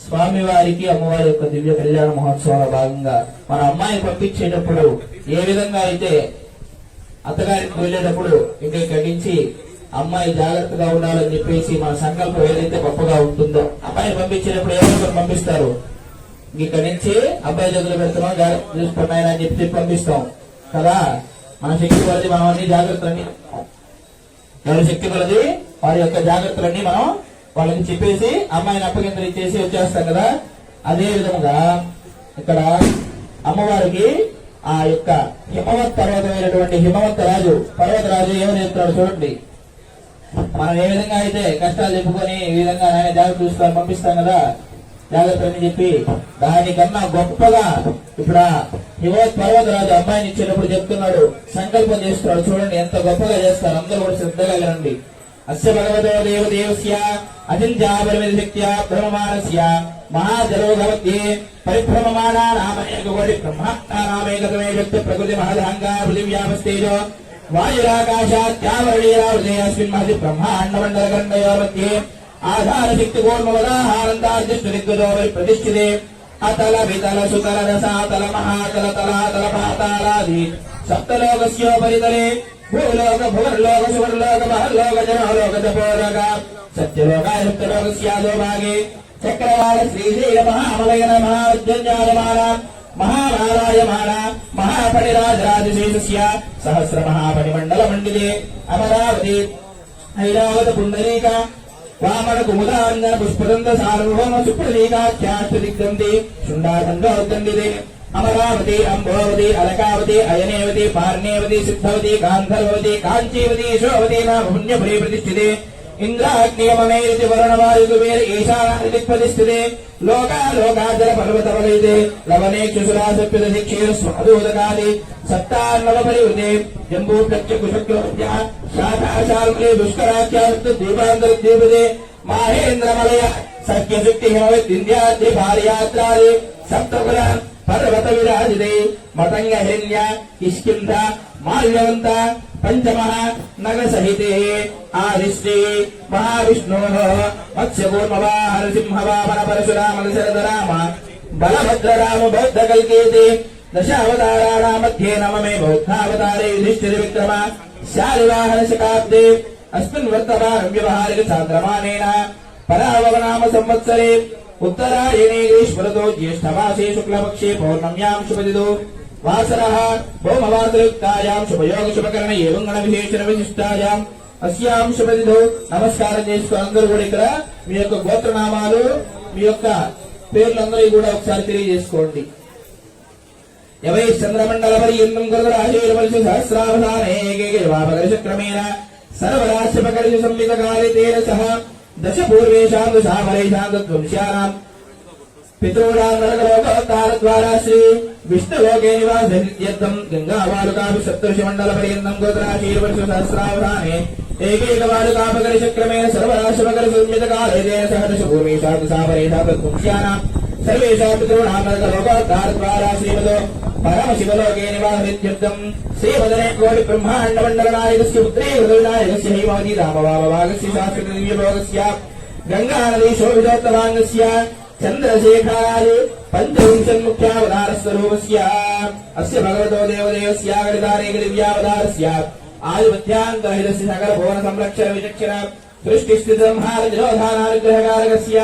స్వామివారికి అమ్మవారి యొక్క దివ్య కళ్యాణ మహోత్సవంలో భాగంగా మన అమ్మాయిని పంపించేటప్పుడు ఏ విధంగా అయితే అత్తగారికి వెళ్ళేటప్పుడు ఇంకా కట్టించి అమ్మాయి జాగ్రత్తగా ఉండాలని చెప్పేసి మన సంకల్పం ఏదైతే గొప్పగా ఉంటుందో అమ్మాయిని పంపించేటప్పుడు ఎవరో పంపిస్తారు. ఇక్కడి నుంచి అబ్బాయి చేతులు పెడుతున్నాం జాగ్రత్త చూసుకున్నాయని అని చెప్పి పంపిస్తాం కదా. మన శక్తి కొలది మనం అన్ని జాగ్రత్తలన్నీ ఎవరి శక్తి కొలది వారి యొక్క జాగ్రత్తలన్నీ మనం వాళ్ళకి చెప్పేసి అమ్మాయిని అప్పగింతలు ఇచ్చేసి వచ్చేస్తాం కదా. అదే విధంగా ఇక్కడ అమ్మవారికి ఆ యొక్క హిమవత్ పర్వతమైనటువంటి హిమవంతరాజు పర్వతరాజు ఏమని చెప్తాడు చూడండి. మనం ఏ విధంగా అయితే కష్టాలు చెప్పుకొని ఈ విధంగా ఆయన జాగ్రత్త చూసుకొని పంపిస్తాం కదా జాగ్రత్త అని చెప్పి దానికన్నా గొప్పగా ఇప్పుడు హిమవత్ పర్వతరాజు అమ్మాయిని ఇచ్చేటప్పుడు చెప్తున్నాడు, సంకల్పం చేస్తున్నాడు. చూడండి ఎంత గొప్పగా చేస్తారు. అందరూ కూడా శ్రద్ధగా వినండి. అస్య భగవతో దేవదేవస్య అచింత్యాపరిమితశక్త్యా బ్రహ్మమానస్య మహాజలోగవత్యే పరిభ్రమమానానామేకకోటి బ్రహ్మాండానామేకతమే వ్యక్తి ప్రకృతి మహదహంగా పృథివ్యాపస్తేజో వాయురాకాశాత్యావరణీయావృతే అస్మిన్ మహది బ్రహ్మాండమండలఖండయోర్मध्ये ఆధారశక్తికోన్మవదాహానందార్జస్వదిగ్గదో వై ప్రతిష్ఠితే అతల వితల సుతల రసాతల మహాతల తలాతల పాతాళాది సప్తలోకస్యోపరితలే భూలోక భువర్లోక సువర్లోక మహర్లోక జనలోక తపోలోక సత్యలోక సప్తలోకస్యాదో భాగే చక్రవాళ శ్రీశైల మహామలయన మహావజ్ఞానమాల మహానారాయమాణ మహాపణిరాజరాజశేషస్య సహస్ర మహాపణిమండల మండితే అమరావతి ఐరావత పుండరీక వామన కుముదాంజన పుష్పదంత సార్వభౌమ సుప్రదీకాఖ్యాష్ట దిగ్ధంతి శుండాఖండోద్దండితే అమరావతి అంబోవతి అలకావతి అయనేవతి పార్ణేవతి సిద్ధవతి గాంధర్వతి కాంచీవతి యశోవతి నామ పుణ్యపురీ ప్రతిష్ఠితే ఇంద్రాగ్నియమేతి వరుణవాయుకుబేర ఈశానాది దిక్ప్రతిష్ఠితే లోకాలోకాజల పర్వతవలైతే లవనేక్షుసురాసప్యత శిక్షేర స్వాదోదకాది సత్తాన్నవపరివృతే జంబూ ప్రత్యకుశక్యోద్య శాఖాశాల్కే దుష్కరాఖ్యాస్తు దీపాంతరద్వీపదే మాహేంద్రమలయ సఖ్యశక్తి హిమవిద్యాద్రి భార్యాత్రాది సప్తపుర పర్వత విరాజితే మతంగ హిరణ్య కిష్కింధ మాల్యవంత పంచమః నగ సహితే ఆదిశ్రీ మహావిష్ణో మత్స్యకూర్మవాహన సింహవామన పరశురామ శరదరామ బలభద్రరామ బౌద్ధ కల్కేతే దశావతారాణా మధ్యే నమమే బౌద్ధావతారే యుధిష్ఠిర విక్రమ శాలివాహన శకాబ్దే అస్మిన్ వర్తమానం వ్యవహారిక చాంద్రమానేన పరావనామ సంవత్సరే ఉత్తరాయణే గ్రీష్మరతో జ్యేష్ఠమాసే శుక్లపక్షే పౌర్ణమ్యాం శుభదిదో వాసరః భౌమవాసరయుక్తాయాం శుభయోగ శుభకరణ ఏవం గణ విశేషణ విశిష్టాయాం అస్యాం శుభదిదో. నమస్కారం చేసుకో. అందరూ కూడా ఇక్కడ మీ యొక్క గోత్రనామాలు మీ యొక్క పేర్లందరూ కూడా ఒకసారి తెలియజేసుకోండి. ఎవై చంద్రమండల పర్యంతం గురురాజేర్వల్సి సహస్రావధానే క్రమేణ सर्वराष्ट्रपकर्षु संवितकाले तेन सह दश पूर्वेषां दशामरेषां तद्वंश्यानां पितॄणां नरकलोकोत्तारद्वारा श्री विष्णुलोके निवासयत्यर्थं गङ्गाबालुकाभि सप्तर्षिमण्डलपर्यन्तं गोत्राशीर्वर्षसहस्रावधाने एकैकबालुकापकर्षक्रमेण सर्वराष्ट्रपकर्षु संवितकाले तेन सह दश पूर्वेषां दशामरेषां तद्वंश्यानां सर्वेषां पितॄणां नरकलोकोत्तारद्वारा श्रीमदो परमशिवलोके निवासयत्यर्थं श्रीमदने कोटि ब्रह्माण्डमण्डलनायकस्य पुत्रे हृदयनायकस्य हैमवती रामवामभागस्य शाश्वतदिव्यलोकस्य गङ्गानदी शोभितोत्तमाङ्गस्य चन्द्रशेखराय पञ्चविंशन्मुख्यावतारस्वरूपस्य अस्य भगवतो देवदेवस्य गणितानेकदिव्यावतारस्य आदिमध्यान्तरहितस्य सकलभुवनसंरक्षण विचक्षण सृष्टिस्थितिसंहारनिरोधानानुग्रहकारकस्य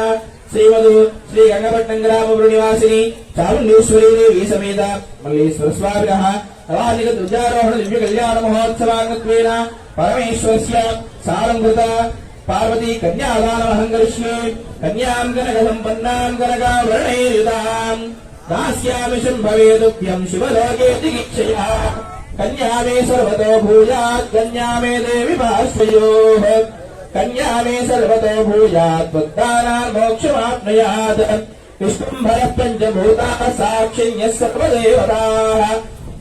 श्रीमधु श्री गंगपट्टण ग्रामपुरनिवासिनी चामुण्डेश्वरी देवी समेत मल्लेश्वर स्वामिनः नवाधिक ध्वजारोहण दिव्य कल्याण महोत्सवाङ्गत्वेन परमेश्वरस्य सालङ्कृत पार्वती कन्यादानमहं करिष्ये कन्यां कनकसम्पन्नां कनकाभरणैर्युतां दास्यामि शम्भवेदुभ्यं शिवलोके चिकित्सया कन्या मे सर्वतो भूयात् कन्या मे देवी पार्श्वयोः कन्या मे सर्वतो भूयात् भक्तानां मोक्षमाप्नुयात् विष्णुम्भरः पञ्चभूताः साक्षिण्यः सर्वदेवताः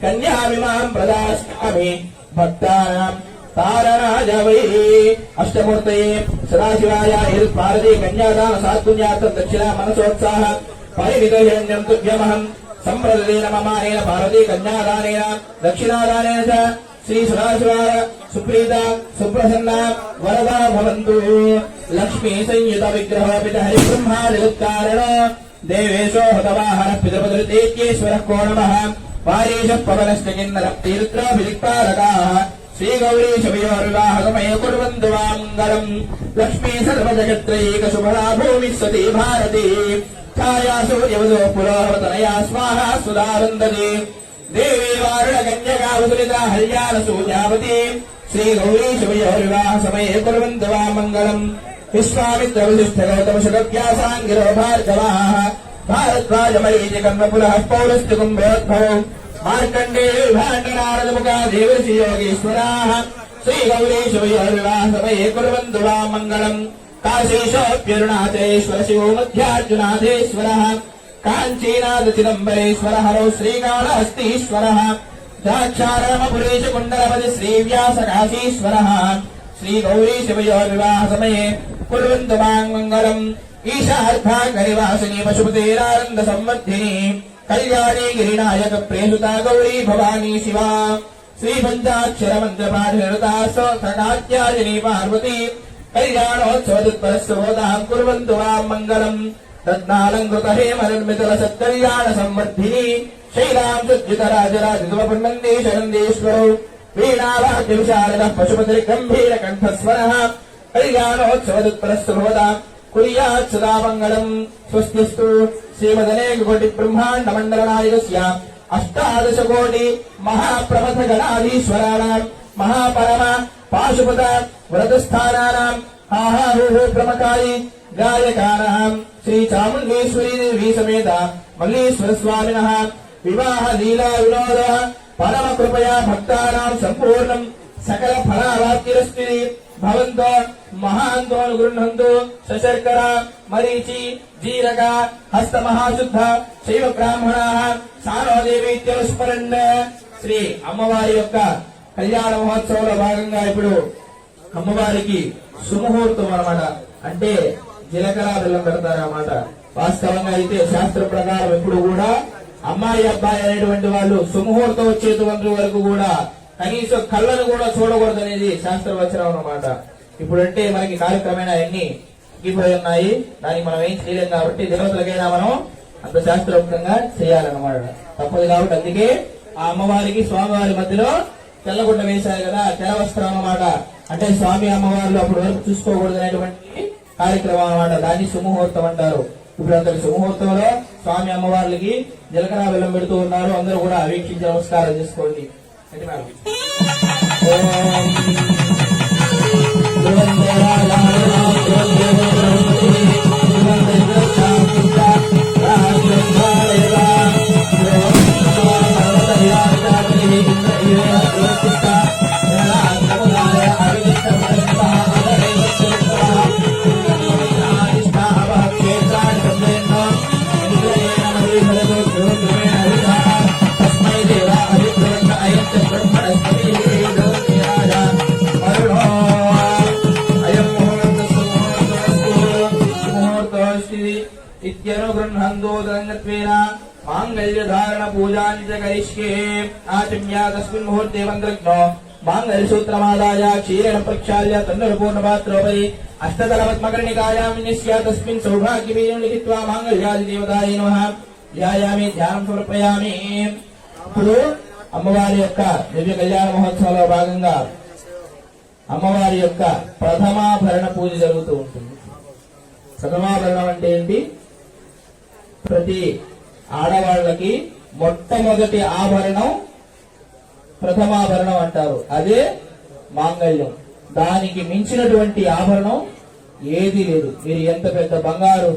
कन्यामिमां प्रदास्यामि भक्तानां तारणाय वै अष्टमूर्तये सदाशिवाय पार्वती कन्यादान सात्पुण्यार्थं दक्षिणा मनसोत्साह परिमितहिरण्यं तुभ्यमहं सम्प्रददेन ममानेन पार्वती कन्यादानेन दक्षिणादानेन च श्री सदाशिवाय सुप्रीता सुप्रसन्ना वरदा भवन्तु लक्ष्मी संयुत विग्रह पिता हरिब्रह्मा जगत्कारण देवेशो हतवाहनः पितृपदृतेत्येश्वरः को नमः वारेशः पवनश्च किन्नरः तीर्थाभिलिक्तारकाः श्रीगौरीशवयोर्विवाहसमये कुर्वन्तु वा मङ्गलम् लक्ष्मी सर्वजगत्रयैकशुभदा भूमिः सती भारती छाया सूर्यवसो पुरोहवतनया स्वाहा सुधावन्दति देवी वारुणकन्यका वसुलिता हल्यानसूर्यावती श्रीगौरीशवयोर्विवाहसमये कुर्वन्तु वा मङ्गलम् विश्वामित्रवसिष्ठगौतमशुकव्यासाङ्गिरो भार्गवाः भारद्वाजमरीचिकर्णपुरः पौरस्त्युकुम्भोद्भवौ मार्कण्डेय विभाण्डनारदमुखा देवर्षि योगीश्वराः श्रीगौरीशवयोर्विवाहसमये कुर्वन्तु वा मङ्गलम् काशीशोऽप्यरुणाचलेश्वर शिवो मध्यार्जुनाथेश्वरः काञ्चीनाथ चिदम्बरेश्वरः हरौ श्रीकाళहस्तीश्वरः द्राक्षारामपुरेश कुण्डलपति श्रीव्यासकाशीश्वरः श्रीगौरीशवयोर्विवाहसमये कुर्वन्तु मङ्गलम् ईशार्धाङ्गनिवासिनी पशुपतेरानन्द संवर्धिनी कल्याणी गिरिनायक प्रेषुता गौरी भवानी शिवा श्रीपञ्चाक्षर मन्त्रपाठनिरता सौथनात्यायिनी पार्वती कल्याणोत्सवदुत्परस्वोदां कुर्वन्तु वा मङ्गलम् रत्नालङ्कृत हेमनिर्मितलसत्कल्याण संवर्धिनी शैलां सुज्युतराजराजसुमपुण्यन्दे शरन्देश्वरौ वीणावाद्यविशारदः पशुपतिर्गम्भीरकण्ठस्वरः कल्याणोत्सवदुत्परस्वोदां कुर्यात् सदा मङ्गलम् स्वस्तिस्तु श्रीमदनेककोटि ब्रह्माण्डमण्डलनायकस्य अष्टादश कोटि महाप्रमथगणाधीश्वराणां महापरम पाशुपत व्रतस्थानानां आहाहुः प्रमकारि गायकानां श्री चामुण्डेश्वरी देवी समेत मल्लेश्वर स्वामिनः विवाह लीला विनोद परम कृपया भक्तानां सम्पूर्णं सकल फलावाप्तिरस्तु भवन्तो महान्तो गृह्णन्तु सशर्करा मरीचि जीरक हस्त महाशुद्ध शैव ब्राह्मणाः सानो देवीत्यनुस्मरन् శ్రీ అమ్మవారి యొక్క కళ్యాణ మహోత్సవంలో భాగంగా ఇప్పుడు అమ్మవారికి సుముహూర్తం అన్నమాట. అంటే జీలకర్ర బెల్లం పెడతారన్నమాట. వాస్తవంగా అయితే శాస్త్ర ప్రకారం ఎప్పుడు కూడా అమ్మాయి అబ్బాయి అనేటువంటి వాళ్ళు సుముహూర్తం వచ్చేటువంటి వరకు కూడా కనీసం కళ్ళను కూడా చూడకూడదు అనేది శాస్త్రవచనం అన్నమాట. ఇప్పుడంటే మనకి కార్యక్రమేణ అన్ని తగ్గిపోయి ఉన్నాయి. దానికి మనం ఏం చేయలేం కాబట్టి దేవతలకైనా మనం అంత శాస్త్రోక్తంగా చేయాలన్నమాట. తప్పదు కాబట్టి అందుకే ఆ అమ్మవారికి స్వామివారి మధ్యలో తెల్లగుడ్డ వేశారు కదా, తెల్ల వస్త్రం అన్నమాట. అంటే స్వామి అమ్మవార్లు అప్పటి వరకు చూసుకోకూడదు అనేటువంటి కార్యక్రమం అన్నమాట. దాన్ని సుముహూర్తం అంటారు. ఇప్పుడు అందరి సుముహూర్తంలో స్వామి అమ్మవార్లకి జీలకర్ర బెల్లం పెడుతూ ఉన్నారు. అందరూ కూడా వీక్షించి నమస్కారం చేసుకోండి. मांगल्यधारण पूजां च करिष्ये आचम्या तस्मिन् मुहूर्ते मन्त्रज्ञो मांगल्यसूत्रमादाय क्षीरेण प्रक्षाल्य तन्नूर्पूर्णपात्रोपरि अष्टदलपद्मकर्णिकायां विनिश्य तस्मिन् सौभाग्यबीजं लिखित्वा मांगल्यादिदेवतायै नमः ध्यायामि ध्यानं समर्पयामि। ఇప్పుడు అమ్మవారి యొక్క దివ్య కళ్యాణ మహోత్సవంలో భాగంగా అమ్మవారి యొక్క ప్రథమాభరణ పూజ జరుగుతూ ఉంటుంది. ప్రథమాభరణం అంటే ఏంటి? ప్రతి ఆడవాళ్ళకి మొట్టమొదటి ఆభరణం ప్రథమాభరణం అంటారు. అదే మాంగళ్యం. దానికి మించినటువంటి ఆభరణం ఏదీ లేదు. మీరు ఎంత పెద్ద బంగారు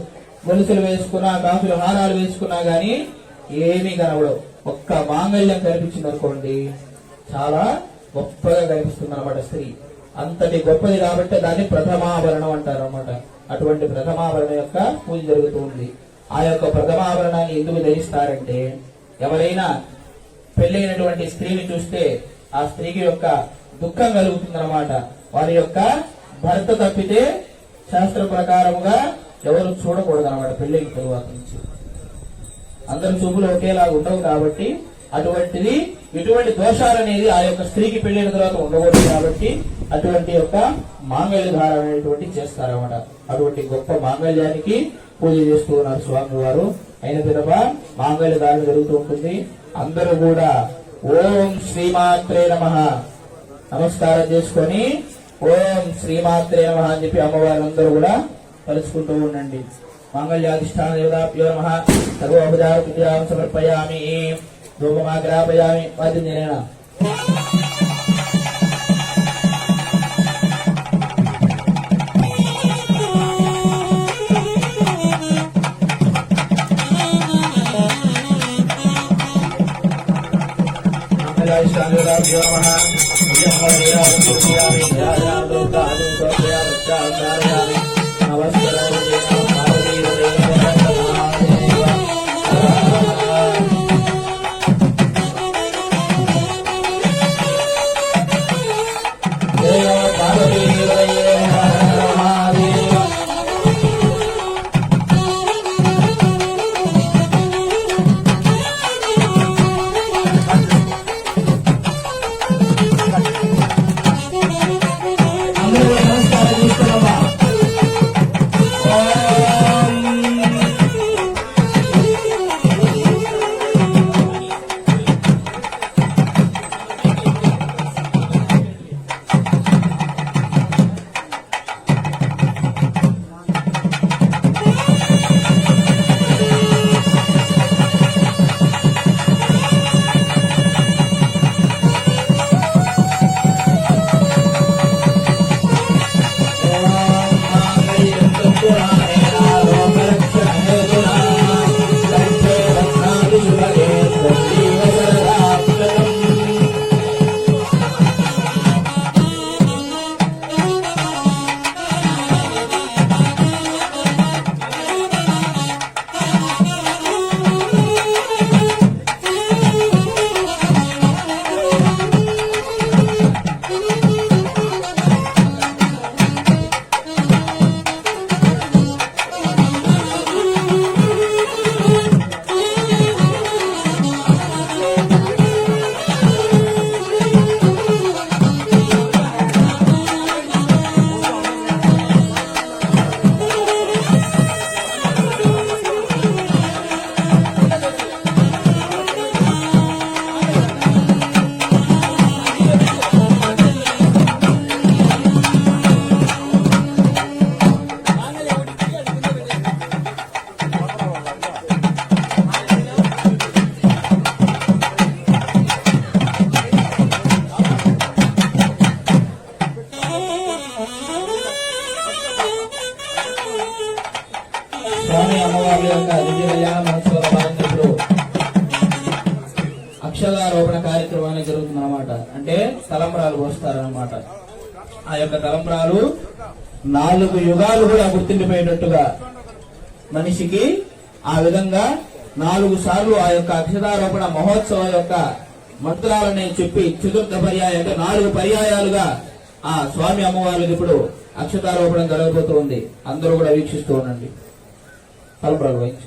గొలుసులు వేసుకున్నా, కాసులు హారాలు వేసుకున్నా గానీ ఏమీ కనబడవు. ఒక్క మాంగళ్యం కనిపించింది అనుకోండి, చాలా గొప్పగా కనిపిస్తుంది అనమాట స్త్రీ. అంతటి గొప్పది కాబట్టి దాన్ని ప్రథమాభరణం అంటారు అనమాట. అటువంటి ప్రథమాభరణం యొక్క పూజ జరుగుతుంది. ఆ యొక్క ప్రథమాభరణాన్ని ఎందుకు ధరిస్తారంటే, ఎవరైనా పెళ్ళైనటువంటి స్త్రీని చూస్తే ఆ స్త్రీకి యొక్క దుఃఖం కలుగుతుందన్నమాట. వారి యొక్క భర్త తప్పితే శాస్త్ర ప్రకారముగా ఎవరు చూడకూడదు అనమాట. పెళ్లికి తరువాత నుంచి అందరి చూపులు ఒకేలాగా ఉండవు కాబట్టి అటువంటిది ఇటువంటి దోషాలు అనేది ఆ యొక్క స్త్రీకి పెళ్లిన తర్వాత ఉండకూడదు కాబట్టి అటువంటి యొక్క మాంగళ్య ధారణ అనేటువంటి చేస్తారన్నమాట. అటువంటి గొప్ప మాంగళ్యానికి పూజ చేస్తూ ఉన్నారు స్వామి వారు. అయిన పిదప మాంగళ్య ధారణ జరుగుతూ ఉంటుంది. అందరూ కూడా ఓం శ్రీమాత్రే నమః నమస్కారం చేసుకొని ఓం శ్రీమాత్రే నమః అని చెప్పి అమ్మవారందరూ కూడా తలుచుకుంటూ ఉండండి. మాంగళ్యాధిష్టాన దేవతాభ్యో నమః సర్వోపచార పూజాం సమర్పయామి ధూపమాగ్రాపయామి. వాద్యం మంగళాధిష్టానదేవతాభ్యో నమః స్వామి అమ్మవారి యొక్క దివ్య కళ్యాణ మహోత్సవ భాగంగా అక్షరారోపణ కార్యక్రమాన్ని జరుగుతుంది అనమాట. అంటే తలంబ్రాలు పోస్తారనమాట. ఆ యొక్క తలంబ్రాలు 4 యుగాలు కూడా గుర్తుండిపోయేటట్టుగా మనిషికి ఆ విధంగా 4 సార్లు ఆ యొక్క అక్షరారోపణ మహోత్సవం యొక్క మంత్రాలని చెప్పి చతుర్థ పర్యాయం అంటే 4 పర్యాయాలుగా ఆ స్వామి అమ్మవారికి ఇప్పుడు అక్షరారోపణ జరగబోతుంది. అందరూ కూడా వీక్షిస్తూ ఉండండి. తలంబ్రాలు వహించి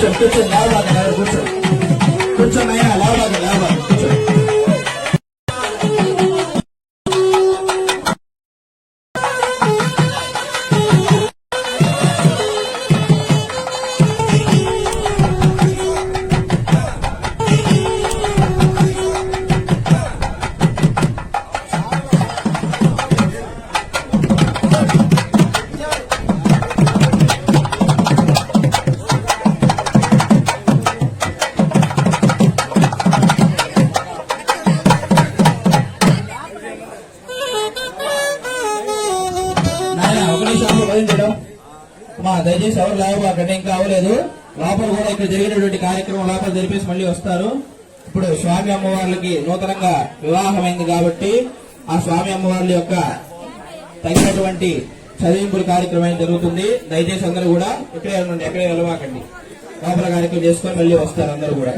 కూర్చొని లేవబాక కూర్చోండి కూర్చొని అయినా లేవబాక కూర్చోండి. మా దయచేసి ఎవరు లేవబాకండి, ఇంకా అవ్వలేదు. లోపల కూడా ఇక్కడ జరిగినటువంటి కార్యక్రమం లోపల జరిపేసి మళ్ళీ వస్తారు. ఇప్పుడు స్వామి అమ్మవార్లకి నూతనంగా వివాహమైంది కాబట్టి ఆ స్వామి అమ్మవార్ల యొక్క తగినటువంటి చదివింపుల కార్యక్రమం జరుగుతుంది. దయచేసి అందరూ కూడా ఇక్కడే ఉండండి, ఎక్కడే వెళ్ళబాకండి. లోపల కార్యక్రమం చేసుకొని మళ్ళీ వస్తారు అందరూ కూడా.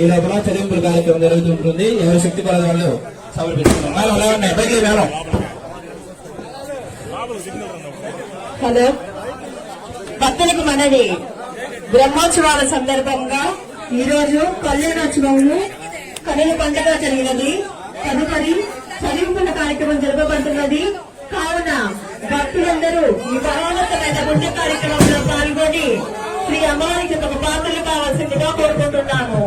ఈ లోపల చదివింపుల కార్యక్రమం జరుగుతుంటుంది. ఎవరి శక్తి కొలది వాళ్ళు సమర్పిస్తున్నారు. హలో, భక్తులకు మనవి, బ్రహ్మోత్సవాల సందర్భంగా ఈరోజు కళ్యాణోత్సవము కనుల పండుగ జరిగినది. తదుపరి చదివింపుల కార్యక్రమం జరపబడుతున్నది. కావున భక్తులందరూ ఈ మహోన్నతమైన పుణ్య కార్యక్రమంలో పాల్గొని శ్రీ అమ్మవారికి తమ పాత్రలు కావాల్సిందిగా కోరుకుంటున్నాము.